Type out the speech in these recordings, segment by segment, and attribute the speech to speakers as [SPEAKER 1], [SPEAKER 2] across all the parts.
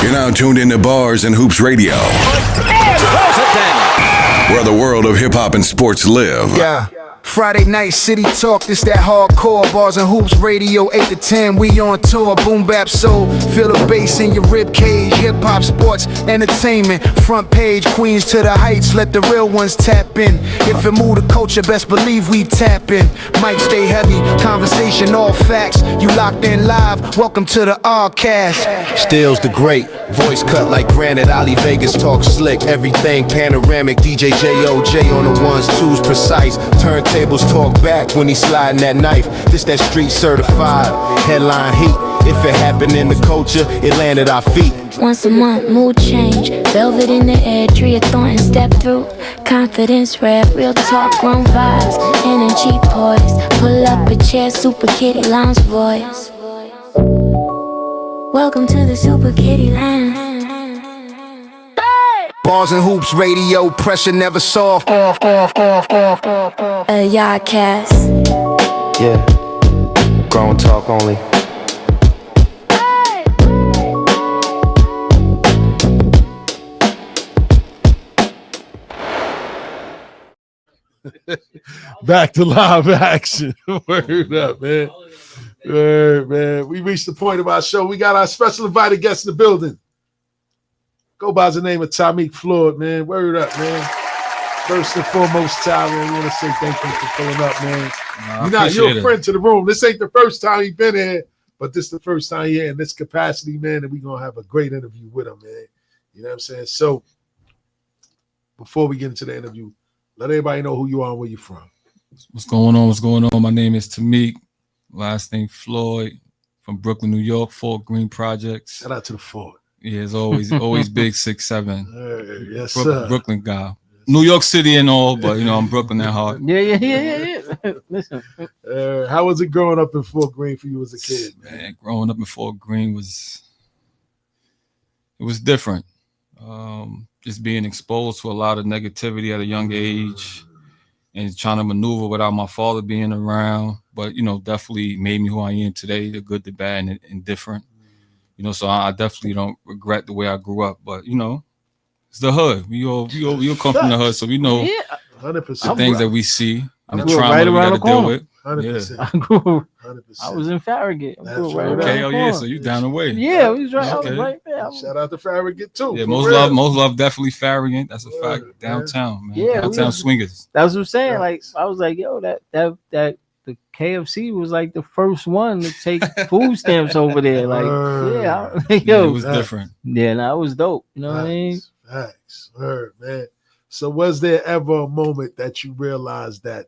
[SPEAKER 1] You're now tuned into Bars and Hoops Radio, where the world of hip-hop and sports live.
[SPEAKER 2] Yeah. Friday night city talk, this that hardcore. Bars and Hoops Radio, 8 to 10, we on tour. Boom bap soul, feel the bass in your rib cage. Hip hop, sports, entertainment, front page, Queens to the heights, let the real ones tap in. If it move the culture, best believe we tap in. Mic stay heavy, conversation all facts. You locked in live, welcome to the Oddcast.
[SPEAKER 3] Stills the great, voice cut like granite. Ali Vegas talk slick, everything panoramic. DJ J.O.J. on the ones, twos precise. Turntables talk back when he sliding that knife. This that street certified, headline heat. If it happened in the culture, it landed our feet.
[SPEAKER 4] Once a month, mood change. Velvet in the air, Drea Thornton step through. Confidence rap, real talk, grown vibes. Energy poised, pull up a chair, Super Kitty Lounge voice. Welcome to the Super Kitty Lounge.
[SPEAKER 2] Bars and Hoops Radio, pressure never soft.
[SPEAKER 4] Yardcast.
[SPEAKER 3] Yeah, grown talk only.
[SPEAKER 5] Back to live action. Word up, man. Word, man. We reached the point of our show. We got our special invited guest in the building. Go by the name of Tameek Floyd, man. Word up, man. First and foremost, Ty, man, we want to say thank you for pulling up, man. You're a friend to the room. This ain't the first time you've been here, but this is the first time you're in this capacity, man, and we're going to have a great interview with him, man. You know what I'm saying? So, before we get into the interview, let everybody know who you are and where you're from.
[SPEAKER 6] What's going on? What's going on? My name is Tameek. Last name Floyd, from Brooklyn, New York, Fort Greene Projects.
[SPEAKER 5] Shout out to the Fort.
[SPEAKER 6] Yeah, it's always big 6'7".
[SPEAKER 5] Yes, sir.
[SPEAKER 6] Brooklyn guy. New York City and all, but you know I'm Brooklyn at heart.
[SPEAKER 7] Yeah. Listen.
[SPEAKER 5] How was it growing up in Fort Greene for you as a kid,
[SPEAKER 6] man? Growing up in Fort Greene was different. Just being exposed to a lot of negativity at a young age and trying to maneuver without my father being around. But, you know, definitely made me who I am today, the good, the bad, and different. You know, so I definitely don't regret the way I grew up. But, you know, it's the hood. We all come from the hood, so we know
[SPEAKER 5] 100%.
[SPEAKER 6] the things that we see and the
[SPEAKER 7] grew
[SPEAKER 6] trauma
[SPEAKER 7] right
[SPEAKER 6] that we
[SPEAKER 7] around
[SPEAKER 6] got to
[SPEAKER 7] the
[SPEAKER 6] deal
[SPEAKER 7] corner.
[SPEAKER 6] with.
[SPEAKER 5] 100%.
[SPEAKER 7] Yeah. I was in Farragut.
[SPEAKER 6] Okay, oh yeah, so you down the way.
[SPEAKER 7] Yeah, we was right.
[SPEAKER 6] Okay.
[SPEAKER 7] I was right there.
[SPEAKER 5] Shout out to Farragut too.
[SPEAKER 6] Yeah, most love definitely Farragut. That's a fact. Downtown, man.
[SPEAKER 7] Yeah,
[SPEAKER 6] downtown swingers.
[SPEAKER 7] That's what I'm saying. Like I was like, yo, that the KFC was like the first one to take food stamps over there. Like,
[SPEAKER 6] It was different.
[SPEAKER 7] Yeah, that was dope. You know what I mean?
[SPEAKER 5] Facts. Word, man. So was there ever a moment that you realized that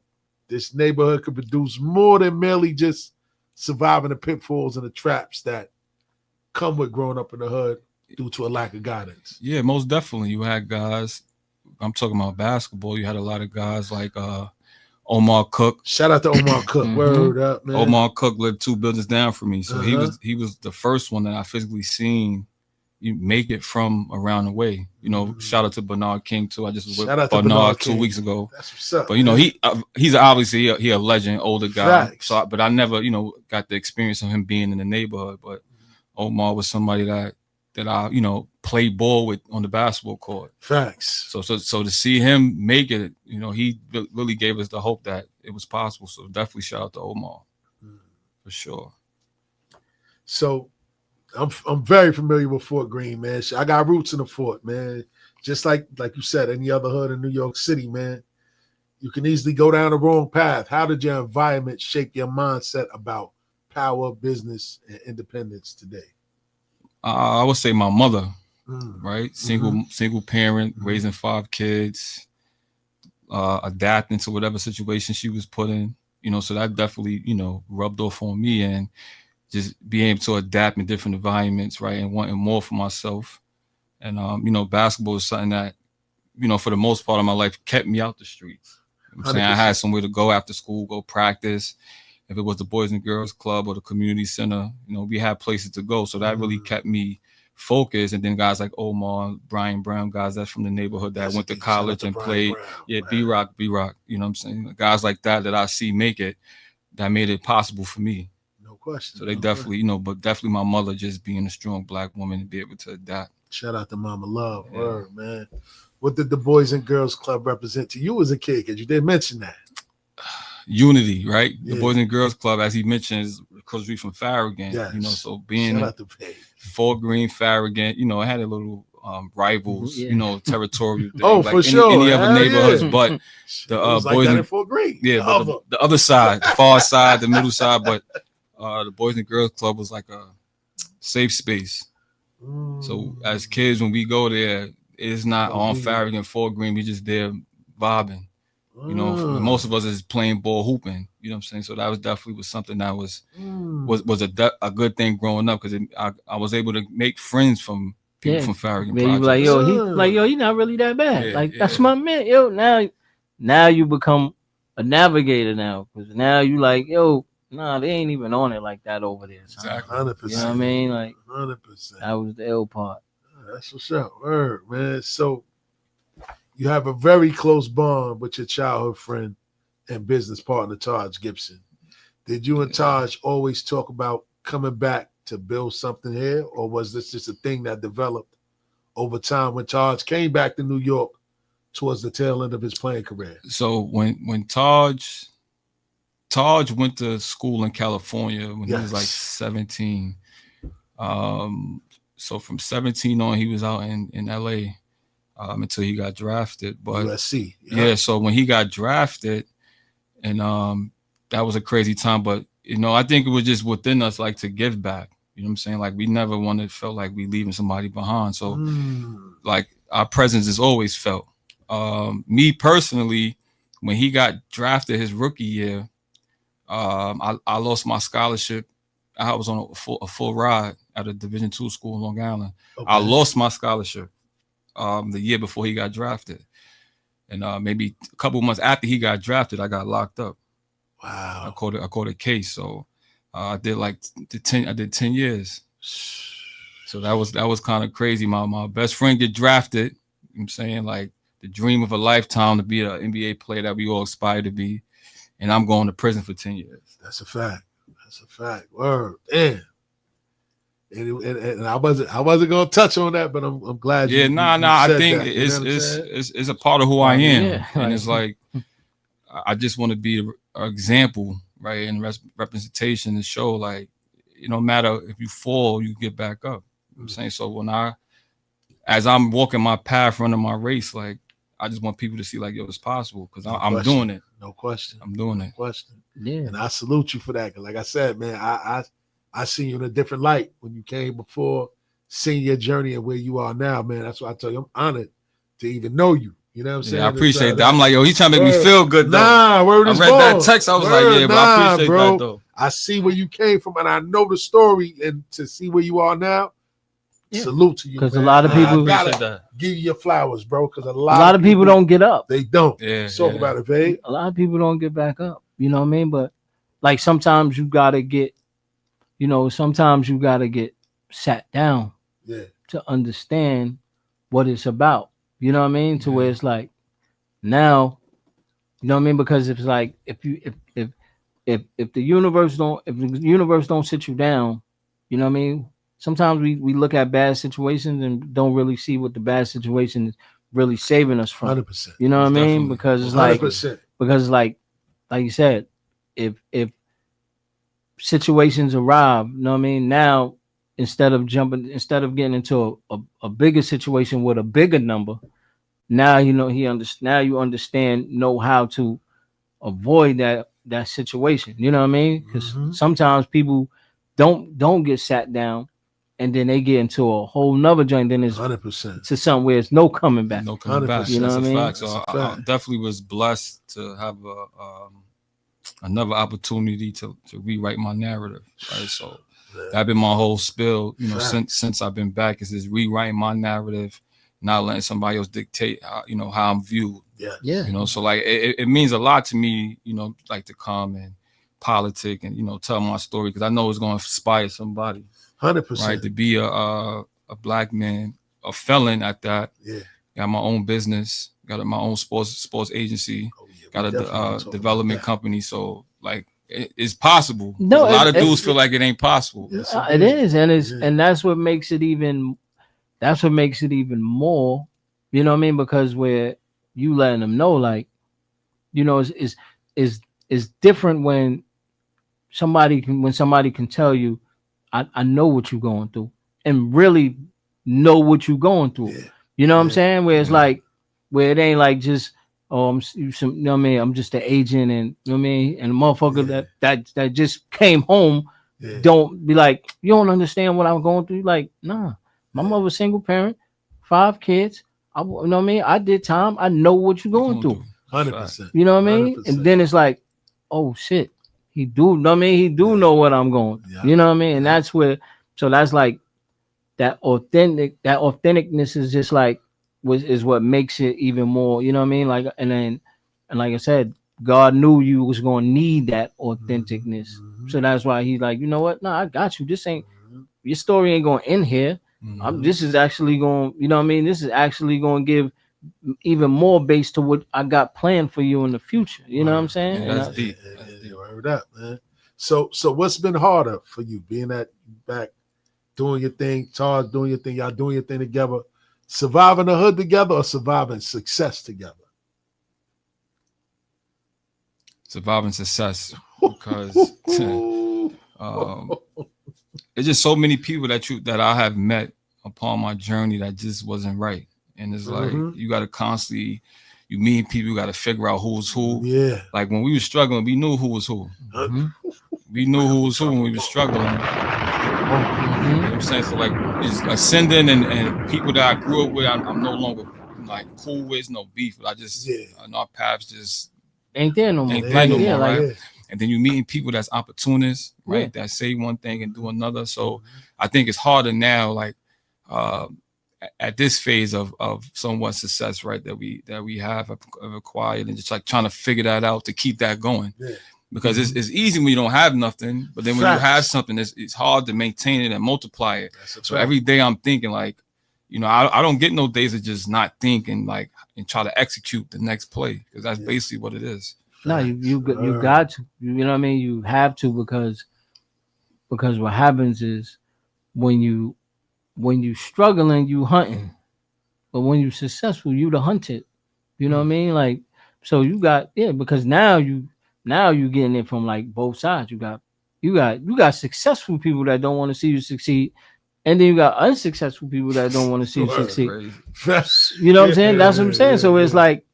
[SPEAKER 5] this neighborhood could produce more than merely just surviving the pitfalls and the traps that come with growing up in the hood due to a lack of guidance?
[SPEAKER 6] Yeah, most definitely. You had guys, I'm talking about basketball, you had a lot of guys like Omar Cook.
[SPEAKER 5] Shout out to Omar Cook. Word up, man.
[SPEAKER 6] Omar Cook lived 2 buildings down from me. So he was the first one that I physically seen you make it from around the way. You know, shout out to Bernard King too. I just was with Bernard 2 weeks ago.
[SPEAKER 5] That's what's up.
[SPEAKER 6] But you know, he's obviously he a legend, older guy.
[SPEAKER 5] Facts.
[SPEAKER 6] So, but I never, you know, got the experience of him being in the neighborhood. But Omar was somebody that I, you know, played ball with on the basketball court.
[SPEAKER 5] Facts.
[SPEAKER 6] So to see him make it, you know, he really gave us the hope that it was possible. So definitely shout out to Omar for sure.
[SPEAKER 5] So I'm very familiar with Fort Greene, man. I got roots in the Fort, man. Just like you said, any other hood in New York City, man. You can easily go down the wrong path. How did your environment shape your mindset about power, business, and independence today?
[SPEAKER 6] I would say my mother, right? Single parent, raising 5 kids, adapting to whatever situation she was put in. You know, so that definitely, you know, rubbed off on me, and just being able to adapt in different environments, right, and wanting more for myself. And, you know, basketball is something that, you know, for the most part of my life, kept me out the streets. You know what I'm saying? I had somewhere to go after school, go practice. If it was the Boys and Girls Club or the community center, you know, we had places to go. So that really kept me focused. And then guys like Omar, Brian Brown, guys that's from the neighborhood that went to college and played. B-Rock, you know what I'm saying? Guys like that I see make it, that made it possible for me.
[SPEAKER 5] No question.
[SPEAKER 6] So they
[SPEAKER 5] no
[SPEAKER 6] definitely, but definitely my mother just being a strong black woman to be able to adapt.
[SPEAKER 5] Shout out to Mama Love.
[SPEAKER 6] Yeah.
[SPEAKER 5] Word, man. What did the Boys and Girls Club represent to you as a kid? Because you did mention that.
[SPEAKER 6] Unity, right?
[SPEAKER 5] Yeah.
[SPEAKER 6] The Boys and Girls Club, as he mentioned, is because we from Farragut.
[SPEAKER 5] Yes.
[SPEAKER 6] So being
[SPEAKER 5] Shout out to Babe.
[SPEAKER 6] Fort Green, Farragut, it had a little rivals,
[SPEAKER 7] Yeah.
[SPEAKER 6] territorial thing.
[SPEAKER 5] Oh,
[SPEAKER 6] like
[SPEAKER 5] for sure.
[SPEAKER 6] Any other
[SPEAKER 5] Hell
[SPEAKER 6] neighborhoods,
[SPEAKER 5] yeah.
[SPEAKER 6] but
[SPEAKER 5] It
[SPEAKER 6] the
[SPEAKER 5] was like
[SPEAKER 6] Boys
[SPEAKER 5] that
[SPEAKER 6] and
[SPEAKER 5] in Fort Green.
[SPEAKER 6] yeah, but the other side, the far side, the middle side, but the Boys and Girls Club was like a safe space. So as kids, when we go there, it's not on Farragut and Fort Green. We just there vibing. Most of us is playing ball, hooping. You know what I'm saying? So that was definitely something that was a good thing growing up, because I was able to make friends from people from Farragut.
[SPEAKER 7] Yeah, you like, he not really that bad.
[SPEAKER 6] Yeah,
[SPEAKER 7] that's my man. Yo, now you become a navigator now, because now you like, yo, nah, they ain't even on it like that over there. Son.
[SPEAKER 6] Exactly.
[SPEAKER 5] 100%.
[SPEAKER 7] You know what I mean? Like
[SPEAKER 5] 100%.
[SPEAKER 7] that was the ill part.
[SPEAKER 5] That's what's up. Word, man. So you have a very close bond with your childhood friend and business partner, Taj Gibson. Did you and Taj always talk about coming back to build something here, or was this just a thing that developed over time when Taj came back to New York towards the tail end of his playing career?
[SPEAKER 6] So when Taj went to school in California when he was like 17. So from 17 on, he was out in LA until he got drafted. But
[SPEAKER 5] USC.
[SPEAKER 6] Yeah, so when he got drafted, and that was a crazy time. But I think it was just within us, like, to give back. You know what I'm saying? Like, we never felt like we leaving somebody behind. So like, our presence is always felt. Me personally, when he got drafted his rookie year, I lost my scholarship. I was on a full ride at a Division II school in Long Island. Okay. I lost my scholarship the year before he got drafted. And maybe a couple months after he got drafted, I got locked up.
[SPEAKER 5] Wow.
[SPEAKER 6] I caught a case. So I did 10 years. So that was kind of crazy. My best friend get drafted. You know what I'm saying? Like, the dream of a lifetime to be an NBA player that we all aspire to be. And I'm going to prison for 10 years.
[SPEAKER 5] That's a fact. That's a fact. Word. Damn. And I wasn't gonna touch on that, but I'm glad.
[SPEAKER 6] Yeah, I think it's a part of who I am, and it's like I just want to be an example, right, and representation to show, like, no matter if you fall, you get back up. You know what I'm saying? So as I'm walking my path, running my race, like, I just want people to see, like, yo, it's possible, because I'm doing it.
[SPEAKER 5] No question.
[SPEAKER 6] I'm doing it.
[SPEAKER 5] No question.
[SPEAKER 7] Yeah.
[SPEAKER 5] And I salute you for that. Cause like I said, man, I see you in a different light when you came before, seeing your journey and where you are now, man. That's why I tell you, I'm honored to even know you. You know what I'm saying?
[SPEAKER 6] Yeah, I appreciate that. I'm like, yo, he's trying to make me feel good, though.
[SPEAKER 5] Nah, word is
[SPEAKER 6] I read that text. I was like, yeah, but I appreciate that, though.
[SPEAKER 5] I see where you came from, and I know the story, and to see where you are now, salute to you.
[SPEAKER 7] Because a lot of people
[SPEAKER 5] gotta give you your flowers, bro. Because a
[SPEAKER 7] lot of people don't get up.
[SPEAKER 5] They don't.
[SPEAKER 6] Yeah,
[SPEAKER 5] talk about it, babe.
[SPEAKER 7] A lot of people don't get back up. You know what I mean? But like, sometimes you gotta get, sat down to understand what it's about. You know what I mean? To where it's like, now, you know what I mean? Because it's like, if the universe don't sit you down, you know what I mean? Sometimes we look at bad situations and don't really see what the bad situation is really saving us from.
[SPEAKER 5] 100%.
[SPEAKER 7] You know what I mean? Because it's
[SPEAKER 5] 100%.
[SPEAKER 7] like you said, if situations arrive, you know what I mean? Now, instead of getting into a bigger situation with a bigger number, now you understand, know how to avoid that situation. You know what I mean? Because sometimes people don't get sat down, and then they get into a whole nother joint. Then it's
[SPEAKER 5] 100%
[SPEAKER 7] to something where it's no coming back.
[SPEAKER 6] No coming back.
[SPEAKER 7] You know
[SPEAKER 6] That's
[SPEAKER 7] what I mean?
[SPEAKER 6] fact. So I definitely was blessed to have another opportunity to rewrite my narrative. Right. So that's been my whole spill. Since I've been back, is rewriting my narrative, not letting somebody else dictate how I'm viewed.
[SPEAKER 5] Yeah.
[SPEAKER 6] So like it means a lot to me, like, to come and politic and tell my story, because I know it's going to inspire somebody.
[SPEAKER 5] 100%.
[SPEAKER 6] Right, to be a black man, a felon at that.
[SPEAKER 5] Yeah.
[SPEAKER 6] Got my own business, got my own sports agency, got a development company. So, like, it's possible.
[SPEAKER 7] No,
[SPEAKER 6] a lot of dudes feel like it ain't possible.
[SPEAKER 7] It is, and that's what makes it even. That's what makes it even more. You know what I mean? Because where you letting them know, like, you know, is different when somebody can tell you, I know what you're going through, and really know what you're going through.
[SPEAKER 5] Yeah.
[SPEAKER 7] You know what I'm saying? Where it's like, where it ain't like just, you know what I mean? I'm just the agent, and you know what I mean? And the motherfucker that just came home, don't be like, you don't understand what I'm going through. Like, nah, my mother's single parent, 5 kids. You know what I mean? I did time. I know what you're going through.
[SPEAKER 5] 100%.
[SPEAKER 7] You know what I mean?
[SPEAKER 5] 100%.
[SPEAKER 7] And then it's like, oh shit, he do. Know what I mean? He do know what I'm going.
[SPEAKER 5] Yeah.
[SPEAKER 7] You know what I mean? And that's where. So that's like that authenticness is just like is what makes it even more. You know what I mean? Like and like I said, God knew you was gonna need that authenticness. So that's why he's like, you know what? No, I got you. This ain't your story ain't gonna end here. This is actually going. You know what I mean? This is actually gonna give even more base to what I got planned for you in the future. You know what I'm saying?
[SPEAKER 6] Yeah, that's deep.
[SPEAKER 5] Word up, man. So what's been harder for you being back doing your thing, Taj doing your thing, y'all doing your thing together, surviving the hood together or surviving success together?
[SPEAKER 6] Surviving success, because it's just so many people that I have met upon my journey that just wasn't right. And it's like you got to constantly, you meet people, you got to figure out who's who.
[SPEAKER 5] Yeah.
[SPEAKER 6] Like when we were struggling, we knew who was who. We knew who was who when we were struggling. You know what I'm saying? So like it's ascending and people that I grew up with, I'm no longer like cool with, no beef. But I just our paths just
[SPEAKER 7] ain't there no more.
[SPEAKER 6] Right? And then you meeting people that's opportunists, right? That say one thing and do another. So I think it's harder now, like at this phase of somewhat success, right? That we have acquired, and just like trying to figure that out to keep that going. Yeah. Because it's easy when you don't have nothing, but then when you have something, it's hard to maintain it and multiply it. So every day I'm thinking like, you know, I don't get no days of just not thinking like and try to execute the next play, because that's basically what it is.
[SPEAKER 7] No, you got to. You know what I mean? You have to, because what happens is when you struggling, you hunting, but when you successful, you the hunted. You know what I mean? Like, so you got because now you getting it from like both sides. You got successful people that don't want to see you succeed, and then you got unsuccessful people that don't want to see you succeed. You know what I'm saying? That's what I'm saying. So it's like,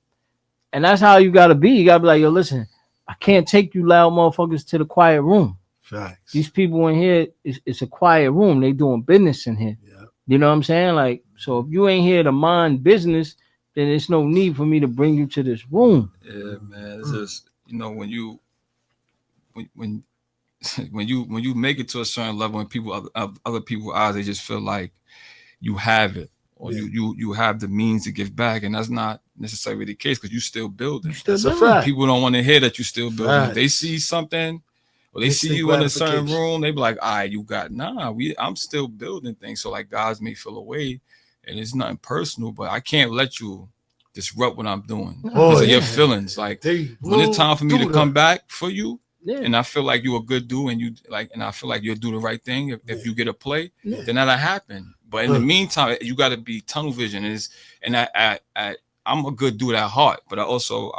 [SPEAKER 7] and that's how you gotta be. You gotta be like, yo, listen, I can't take you loud motherfuckers to the quiet room.
[SPEAKER 5] Facts.
[SPEAKER 7] These people in here, it's a quiet room. They doing business in here. Yeah. You know what I'm saying? Like, so if you ain't here to mind business, then there's no need for me to bring you to this room.
[SPEAKER 6] Yeah, man. It's just, you know, when you make it to a certain level and people other people's eyes, they just feel like you have it, or you have the means to give back, and that's not necessarily the case, because you still building.
[SPEAKER 5] That's a fact.
[SPEAKER 6] People don't want to hear that you still building. If they see something, or they see you in a certain room, they be like, all right, you got I'm still building things. So like guys may feel away, and it's nothing personal, but I can't let you disrupt what I'm doing because of your feelings. Like when it's time for me to come back for you, and I feel like you're a good dude, and I feel like you'll do the right thing if you get a play, then that'll happen. But in the meantime, you got to be tunnel vision. I'm a good dude at heart, but I also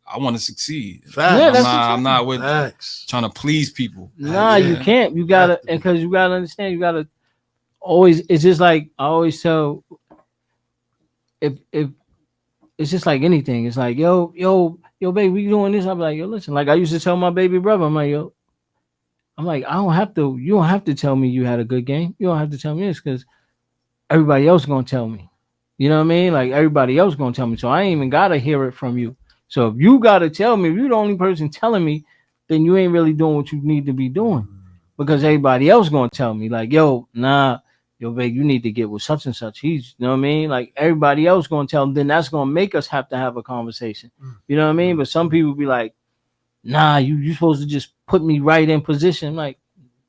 [SPEAKER 6] I want to succeed. I'm not with trying to please people.
[SPEAKER 7] Nah, you can't. You gotta, and because you gotta understand, you gotta always. It's just like I always tell. If it's just like anything, it's like yo, baby, we doing this. I'm like, yo, listen. Like I used to tell my baby brother, I'm like, I don't have to. You don't have to tell me you had a good game. You don't have to tell me this, because everybody else gonna tell me. You know what I mean? Like everybody else gonna tell me. So I ain't even gotta hear it from you. So if you gotta tell me, if you're the only person telling me, then you ain't really doing what you need to be doing, because everybody else gonna tell me like, yo, babe, you need to get with such and such. He's, you know what I mean? Like everybody else gonna tell them, then that's gonna make us have to have a conversation. You know what I mean? But some people be like, nah, you supposed to just put me right in position. Like,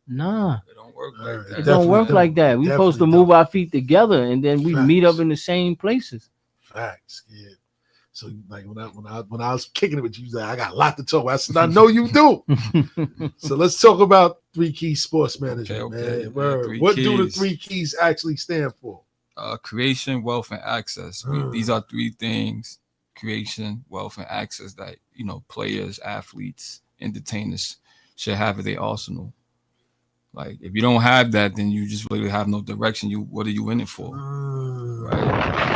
[SPEAKER 7] nah.
[SPEAKER 6] It don't work like that.
[SPEAKER 7] It don't work like that. We supposed to move our feet together, and then we meet up in the same places.
[SPEAKER 5] Facts, yeah. So like when I was kicking it with you, like, I got a lot to talk about. I said, I know you do. So let's talk about 3 Keys Sports Management, man.
[SPEAKER 6] Yeah,
[SPEAKER 5] What do the 3 Keys actually stand for?
[SPEAKER 6] Creation, wealth, and access. These are 3 things: creation, wealth, and access that players, athletes, entertainers should have at their arsenal. Like if you don't have that, then you just really have no direction. What are you in it for? Right?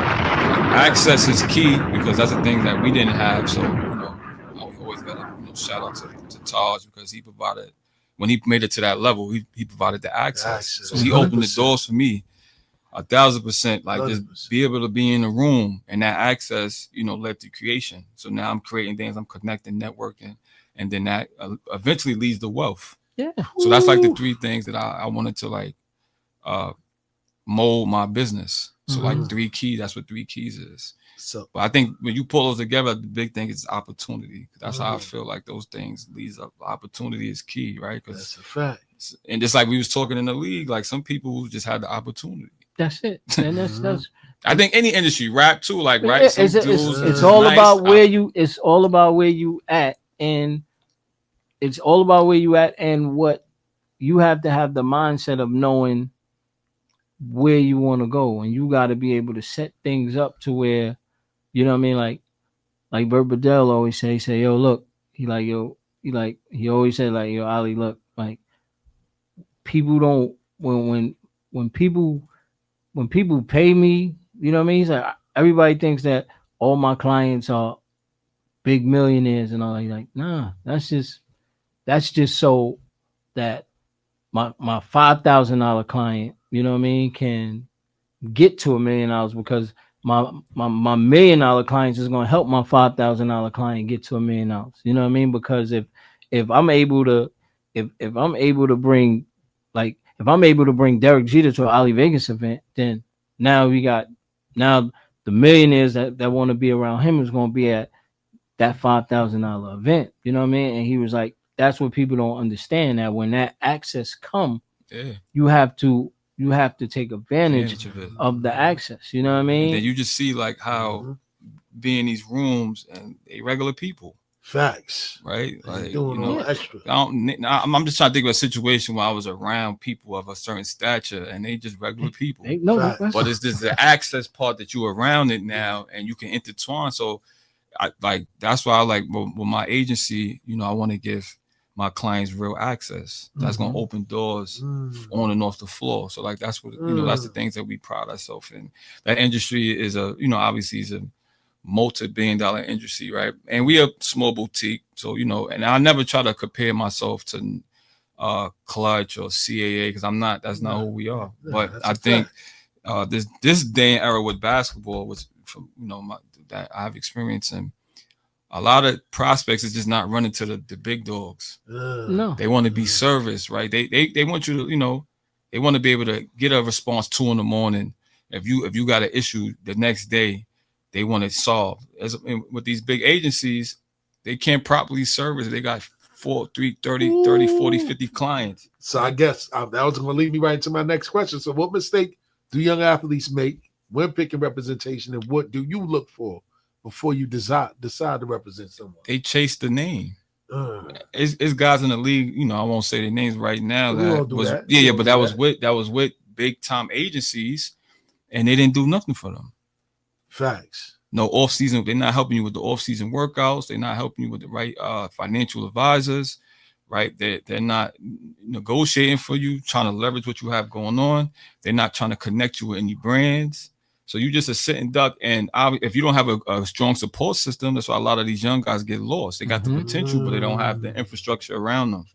[SPEAKER 6] Access is key because that's the thing that we didn't have. So I always got to shout out to Taj because he provided, when he made it to that level, he provided the access. So he opened the doors for me 1,000%. Like 100%. Just be able to be in the room, and that access led to creation. So now I'm creating things, I'm connecting, networking, and then that eventually leads to wealth.
[SPEAKER 7] Yeah.
[SPEAKER 6] So that's like the 3 things that I wanted to like mold my business. So like 3 keys, that's what 3 keys is. So, but I think when you pull those together, the big thing is opportunity. That's how I feel like those things leads up. Opportunity is key, right?
[SPEAKER 5] That's a fact.
[SPEAKER 6] And just like we was talking in the league, like some people just had the opportunity.
[SPEAKER 7] That's it. And that's
[SPEAKER 6] I think any industry, rap too, like right.
[SPEAKER 7] It's all about where you. It's all about where you at, and it's all about where you at, and what you have to have the mindset of knowing where you want to go, and you got to be able to set things up to where, you know what I mean, like Bert Badell always say, yo, look, he always said like, yo, Ali, look, like people don't when people pay me, you know what I mean, he's like, everybody thinks that all my clients are big millionaires and all that. Like, nah, that's just so that my $5,000 client, you know what I mean, can get to $1 million, because my $1 million clients is going to help my $5,000 client get to $1 million. You know what I mean? Because if I'm able to bring Derek Jeter to an Ali Vegas event, then now the millionaires that want to be around him is going to be at that $5,000 event. You know what I mean? And he was like, that's what people don't understand, that when that access come, you have to take advantage of the access. You know what I mean?
[SPEAKER 6] And then you just see like how be in these rooms and they regular people.
[SPEAKER 5] Facts.
[SPEAKER 6] Right? Like
[SPEAKER 5] extra.
[SPEAKER 6] I'm just trying to think of a situation where I was around people of a certain stature and they just regular people. But it's just the access part that you're around it now and you can intertwine. So that's why I like with my agency, I want to give my clients real access. That's gonna open doors on and off the floor. So like that's what that's the things that we pride ourselves in. That industry is obviously is a multi-billion-dollar industry, right? And we are small boutique, so and I never try to compare myself to Clutch or CAA because I'm not. That's not who we are. But I think this day and era with basketball was from that I've experienced, and a lot of prospects is just not running to the big dogs.
[SPEAKER 7] No,
[SPEAKER 6] they want to be serviced, right? They want you to they want to be able to get a response 2 a.m. If you got an issue the next day, they want it solved. With these big agencies, they can't properly service. They got 30, 40, 50 clients.
[SPEAKER 5] So I guess that was going to lead me right into my next question. So what mistake do young athletes make when picking representation, and what do you look for before you decide to represent someone?
[SPEAKER 6] They chase the name. It's guys in the league, I won't say their names right now. But that was with big time agencies, and they didn't do nothing for them.
[SPEAKER 5] Facts.
[SPEAKER 6] No off season. They're not helping you with the off season workouts. They're not helping you with the right financial advisors. Right. They're not negotiating for you, trying to leverage what you have going on. They're not trying to connect you with any brands. So you just a sitting duck. And if you don't have a strong support system, that's why a lot of these young guys get lost. They got the potential, but they don't have the infrastructure around them.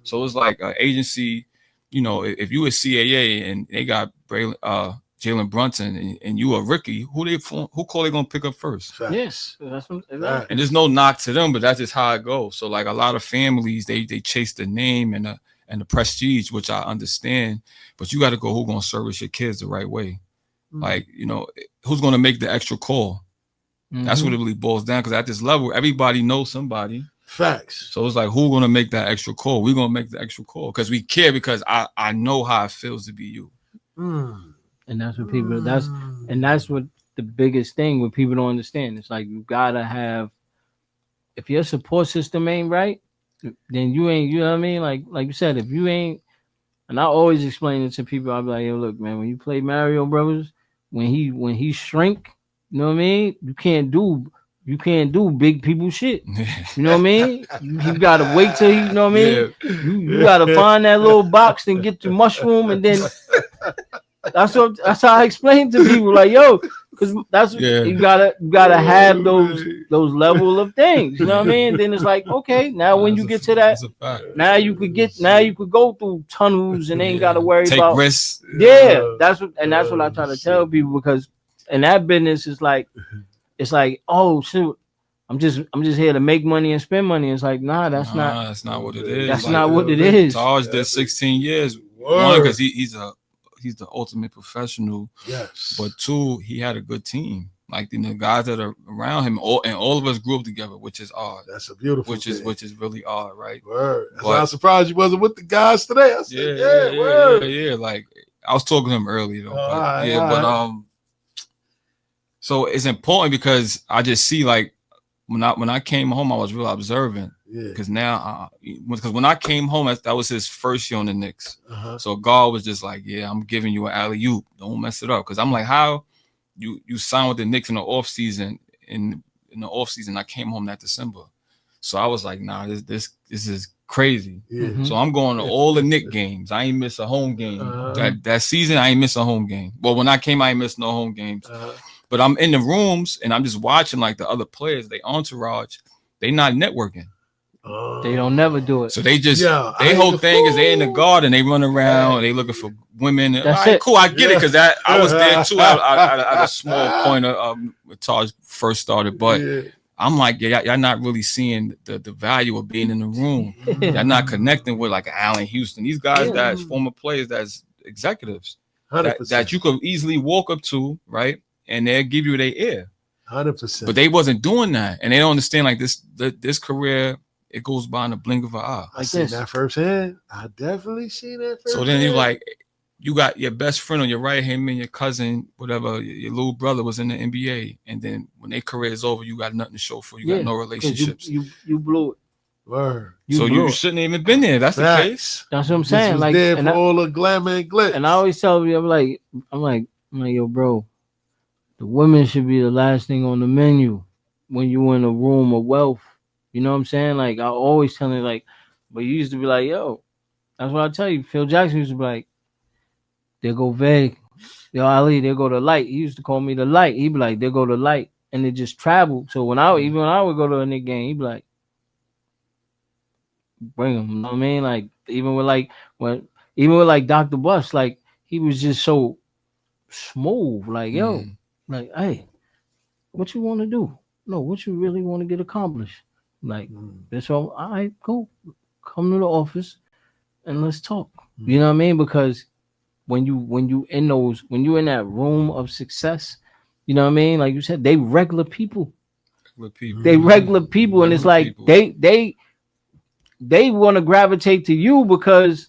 [SPEAKER 6] So it's like an agency, if you a CAA and they got Jalen Brunson and you a rookie, who call they gonna pick up first?
[SPEAKER 5] Facts.
[SPEAKER 7] Yes, that's what, exactly.
[SPEAKER 6] And there's no knock to them, but that's just how it goes. So like a lot of families, they chase the name and the prestige, which I understand, but you got to go who gonna service your kids the right way. Like who's gonna make the extra call? That's what it really boils down. Because at this level, everybody knows somebody.
[SPEAKER 5] Facts.
[SPEAKER 6] So it's like who gonna make that extra call? We're gonna make the extra call because we care, because I know how it feels to be you.
[SPEAKER 7] And that's what people. That's what the biggest thing what people don't understand. It's like you gotta have, if your support system ain't right, then you ain't, you know what I mean? Like you said, if you ain't, and I always explain it to people, I'll be like, yo, look, man, when you play Mario Brothers, when he shrink, you know what I mean? You can't do big people shit. You know what I mean? You gotta wait till you know what I mean?
[SPEAKER 6] Yeah.
[SPEAKER 7] You gotta find that little box and get the mushroom, and then that's how I explain to people, like, yo, because that's you gotta have those level of things. You know what I mean? Then it's like, okay, now when you get to that, now you could go through tunnels and ain't gotta worry about
[SPEAKER 6] risks.
[SPEAKER 7] Yeah, that's what I try to tell people, because in that business it's like, oh shoot, I'm just here to make money and spend money. It's like, that's not
[SPEAKER 6] what it is.
[SPEAKER 7] That's not what it is.
[SPEAKER 6] Taj did 16 years. One, because he's the ultimate professional.
[SPEAKER 5] Yes.
[SPEAKER 6] But two, he had a good team. Like, the guys that are around him, all of us grew up together, which is odd.
[SPEAKER 5] That's a beautiful thing.
[SPEAKER 6] Which is really odd, right?
[SPEAKER 5] Word. I'm surprised you wasn't with the guys today. I said,
[SPEAKER 6] yeah. Like, I was talking to him earlier though. So it's important, because I just see, like, when I came home, I was real observant. Yeah. Because now, because when I came home, that was his first year on the Knicks. So God was just like, yeah, I'm giving you an alley-oop. Don't mess it up. Because I'm like, how you signed with the Knicks in the off season? In the off season, I came home that December. So I was like, nah, this is crazy. Yeah. So I'm going to all the Knicks games. I ain't miss a home game. That season, I ain't miss a home game. Well, when I came, I ain't missed no home games. But I'm in the rooms and I'm just watching, like, the other players, they entourage, they not networking.
[SPEAKER 7] They don't never do it.
[SPEAKER 6] So they just they whole thing is they in the garden, they run around, they looking for women.
[SPEAKER 7] That's
[SPEAKER 6] all right,
[SPEAKER 7] it.
[SPEAKER 6] cool, I get it, because I was there too at a small point of when Taj first started. But I'm like, y'all not really seeing the value of being in the room. Y'all not connecting with, like, Allen Houston. These guys that's former players, that's executives that you could easily walk up to, right? And they'll give you their ear.
[SPEAKER 5] 100%.
[SPEAKER 6] But they wasn't doing that. And they don't understand, like, this career, it goes by in the blink of an eye.
[SPEAKER 5] I seen that firsthand. I definitely seen that firsthand.
[SPEAKER 6] So then you got your best friend on your right, him and your cousin, whatever, your little brother was in the NBA. And then when their career is over, you got nothing to show for. You got no relationships.
[SPEAKER 7] You blew it.
[SPEAKER 5] Word.
[SPEAKER 6] You shouldn't have even been there. That's the case.
[SPEAKER 7] That's what I'm saying.
[SPEAKER 5] Like, there for all the glamour and glitz.
[SPEAKER 7] And I always tell you, I'm like, yo, bro, the women should be the last thing on the menu when you in a room of wealth. You know what I'm saying? Like, I always tell you, like, but you used to be like, yo, that's what I tell you. Phil Jackson used to be like, there go Veg. Yo, Ali, there go the light. He used to call me the light. He'd be like, there go the light. And it just traveled. So when I would go to a Knicks game, he'd be like, bring him. You know what I mean? Like, even with Dr. Buss, like, he was just so smooth. Like, yo, like, hey, what you want to do? No, what you really want to get accomplished? Like, that's all right, cool. Come to the office and let's talk. You know what I mean? Because when you in that room of success, you know what I mean? Like you said, they regular people. They regular people, and it's like they want to gravitate to you because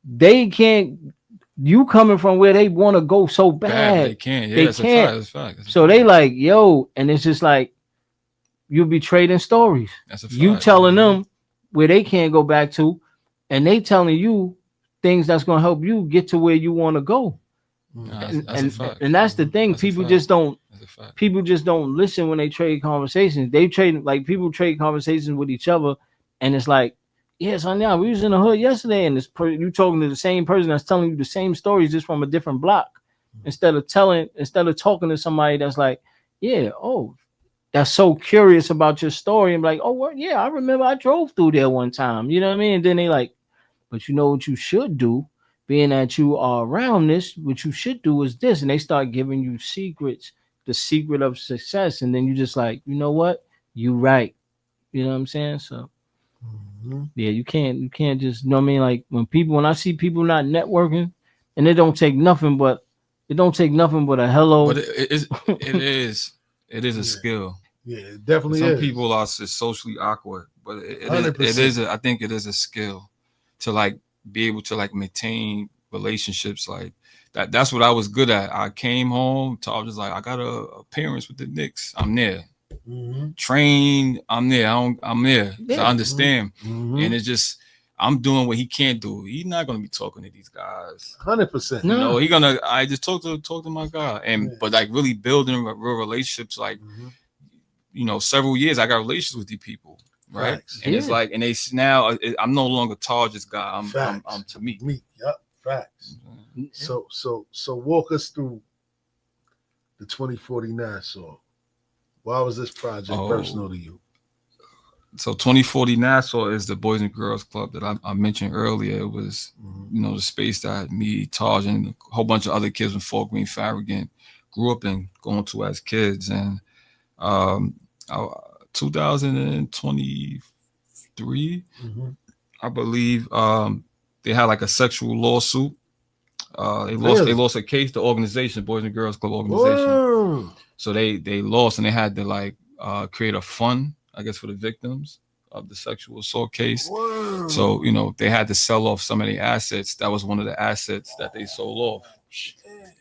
[SPEAKER 7] they can't. You coming from where they want to go so bad.
[SPEAKER 6] They can't. Yeah,
[SPEAKER 7] they can't.
[SPEAKER 6] That's a fact.
[SPEAKER 7] So they like, yo, and it's just like, you'll be trading stories.
[SPEAKER 6] That's a fact.
[SPEAKER 7] You telling them where they can't go back to, and they telling you things that's gonna help you get to where you want to go. And that's the thing. People just don't listen when they trade conversations. People trade conversations with each other, and it's like, yeah, son, yeah, we was in the hood yesterday, and you talking to the same person that's telling you the same stories just from a different block, instead of talking to somebody that's like, yeah, oh, that's so curious about your story, and like, oh, well, yeah, I remember I drove through there one time. You know what I mean? And then they like, but you know what you should do, being that you are around this, what you should do is this, and they start giving you secrets, the secret of success, and then you just like, you know what, you right. You know what I'm saying? So. Yeah, you can't just, you know what I mean? Like when I see people not networking, and it don't take nothing but a hello.
[SPEAKER 6] But it is a skill.
[SPEAKER 5] Yeah, it definitely
[SPEAKER 6] Some people are socially awkward, but I think it is a skill to like be able to like maintain relationships like that's what I was good at. I came home, Taj was like, I got a appearance with the Knicks. I'm there. Train, I'm there. I'm there.
[SPEAKER 7] Yeah.
[SPEAKER 6] I understand. And it's just, I'm doing what he can't do. He's not gonna be talking to these guys.
[SPEAKER 5] 100%.
[SPEAKER 7] No.
[SPEAKER 6] No, I just talk to my guy. And but like really building real relationships, like several years I got relationships with these people. Right.
[SPEAKER 5] Facts.
[SPEAKER 6] And it's like, and they now I'm no longer Taj's guy. I'm Tameek.
[SPEAKER 5] Yep. Facts. So walk us through the 2040 Nassau. Why was this project personal to you?
[SPEAKER 6] So 2040 Nassau is the Boys and Girls Club that I mentioned earlier. It was, the space that me, Taj, and a whole bunch of other kids from Fort Greene, Farragut grew up in, going to as kids. And 2023, I believe, they had like a sexual lawsuit. They lost a case, the organization, Boys and Girls Club organization.
[SPEAKER 5] Whoa.
[SPEAKER 6] So they lost, and they had to create a fund, I guess, for the victims of the sexual assault case.
[SPEAKER 5] Whoa.
[SPEAKER 6] So, they had to sell off some of the assets. That was one of the assets that they sold off.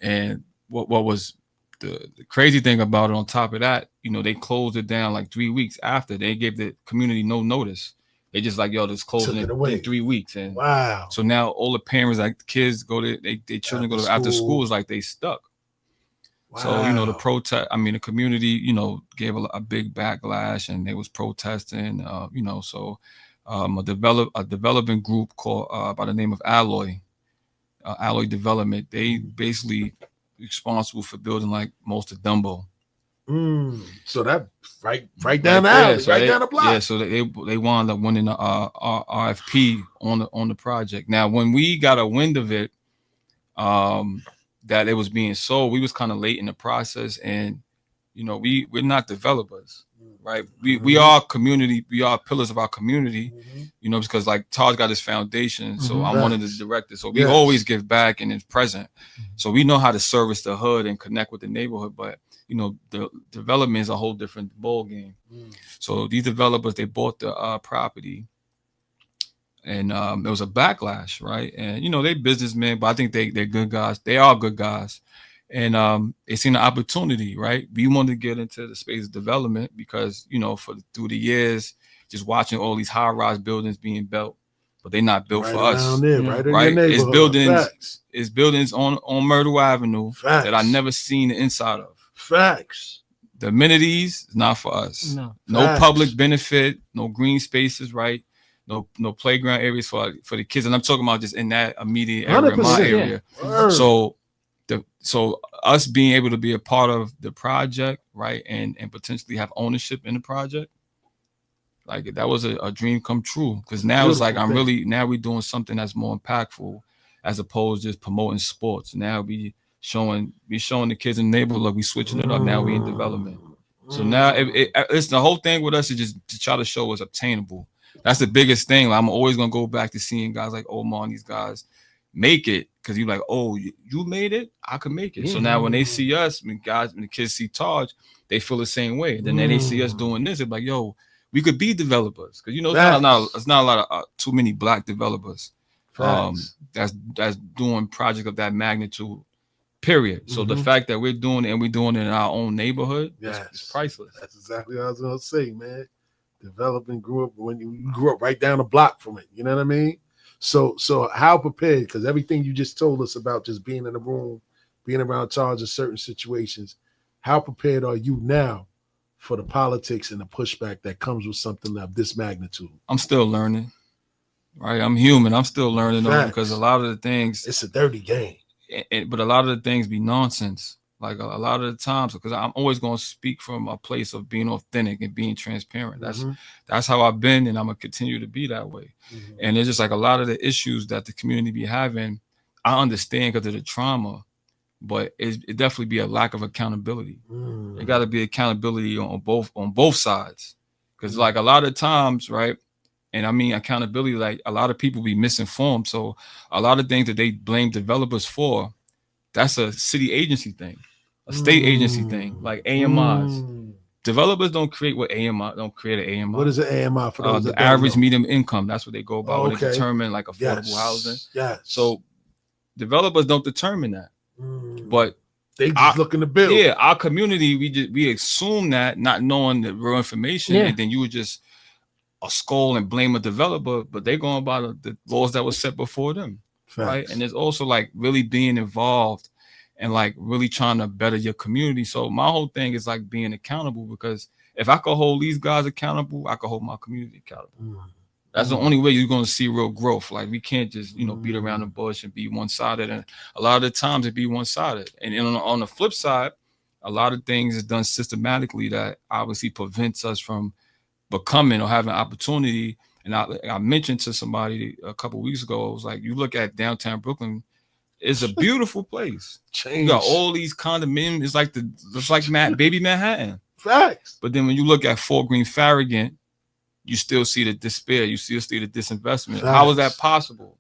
[SPEAKER 6] And what was the crazy thing about it, on top of that, they closed it down like 3 weeks after. They gave the community no notice. They just like, just closing it in 3 weeks. And
[SPEAKER 5] wow.
[SPEAKER 6] So now all the parents, like the kids go to, their children go to after school, is like they stuck. Wow. So, the protest, the community, gave a big backlash, and they was protesting, a developing group called by the name of Alloy Development. They basically responsible for building like most of Dumbo.
[SPEAKER 5] So that right down the alley, right down the block.
[SPEAKER 6] Yeah, so they wound up winning the RFP on the project. Now, when we got a wind of it, that it was being sold, we was kind of late in the process, and we're not developers, right? We are community, we are pillars of our community, because like Taj got his foundation, so I'm one of the directors, so we always give back and is present, so we know how to service the hood and connect with the neighborhood. But the development is a whole different ball game. So these developers, they bought the property, and there was a backlash, right? And they businessmen, but I think they're good guys. They are good guys, and they seen an opportunity, right? We wanted to get into the space of development because through the years, just watching all these high-rise buildings being built, but they're not built for us, right? It's buildings on Myrtle Avenue that I never seen the inside of.
[SPEAKER 5] Facts.
[SPEAKER 6] The amenities is not for us. No public benefit, no green spaces, right? No playground areas for the kids, and I'm talking about just in that immediate area, my area.
[SPEAKER 5] Yeah.
[SPEAKER 6] So us being able to be a part of the project, right, and potentially have ownership in the project, like that was a dream come true. Because now it's like now we're doing something that's more impactful, as opposed to just promoting sports. Now we showing the kids in the neighborhood, look, we switching it up. Now we in development. So now it's the whole thing with us is just to try to show what's obtainable. That's the biggest thing. Like, I'm always gonna go back to seeing guys like Omar and these guys make it, because you're like, oh, you made it, I could make it. So now when they see us, when the kids see Taj, they feel the same way. Then they see us doing this, they're like, yo, we could be developers, because it's not a lot of too many black developers that's doing projects of that magnitude. Period. So the fact that we're doing it, and we're doing it in our own neighborhood, it's priceless.
[SPEAKER 5] That's exactly what I was gonna say, man. Developing grew up when you grew up right down the block from it. You know what I mean? So how prepared? Because everything you just told us about just being in the room, being around Taj in certain situations, how prepared are you now for the politics and the pushback that comes with something of this magnitude?
[SPEAKER 6] I'm still learning, right? I'm human. I'm still learning, because a lot of the things,
[SPEAKER 5] it's a dirty game.
[SPEAKER 6] But a lot of the things be nonsense. Like a lot of the times, because I'm always going to speak from a place of being authentic and being transparent. That's how I've been, and I'm going to continue to be that way. And it's just like a lot of the issues that the community be having, I understand because of the trauma, but it definitely be a lack of accountability. There got to be accountability on both sides, because like a lot of times, right? And I mean accountability, like a lot of people be misinformed. So a lot of things that they blame developers for, that's a city agency thing, a state agency thing, like AMIs. Developers don't create don't create an AMI.
[SPEAKER 5] What is an AMI for those?
[SPEAKER 6] The average medium income. That's what they go by when they determine like affordable housing.
[SPEAKER 5] Yes.
[SPEAKER 6] So developers don't determine that. But
[SPEAKER 5] they just looking to build.
[SPEAKER 6] Yeah, our community, we assume that, not knowing the real information, and then you would just scold and blame a developer, but they're going by the laws that were set before them.
[SPEAKER 5] Facts.
[SPEAKER 6] Right? And there's also like really being involved and like really trying to better your community. So my whole thing is like being accountable, because if I could hold these guys accountable, I could hold my community accountable. That's the only way you're going to see real growth. Like, we can't just, beat around the bush and be one-sided. And a lot of the times it be one-sided. And on the flip side, a lot of things is done systematically that obviously prevents us from becoming or having opportunity. And I mentioned to somebody a couple of weeks ago, I was like, you look at downtown Brooklyn, it's a beautiful place. You got all these condominiums. It's like baby Manhattan.
[SPEAKER 5] Facts.
[SPEAKER 6] But then when you look at Fort Greene Farragut, you still see the despair. You still see the disinvestment. Facts. How is that possible?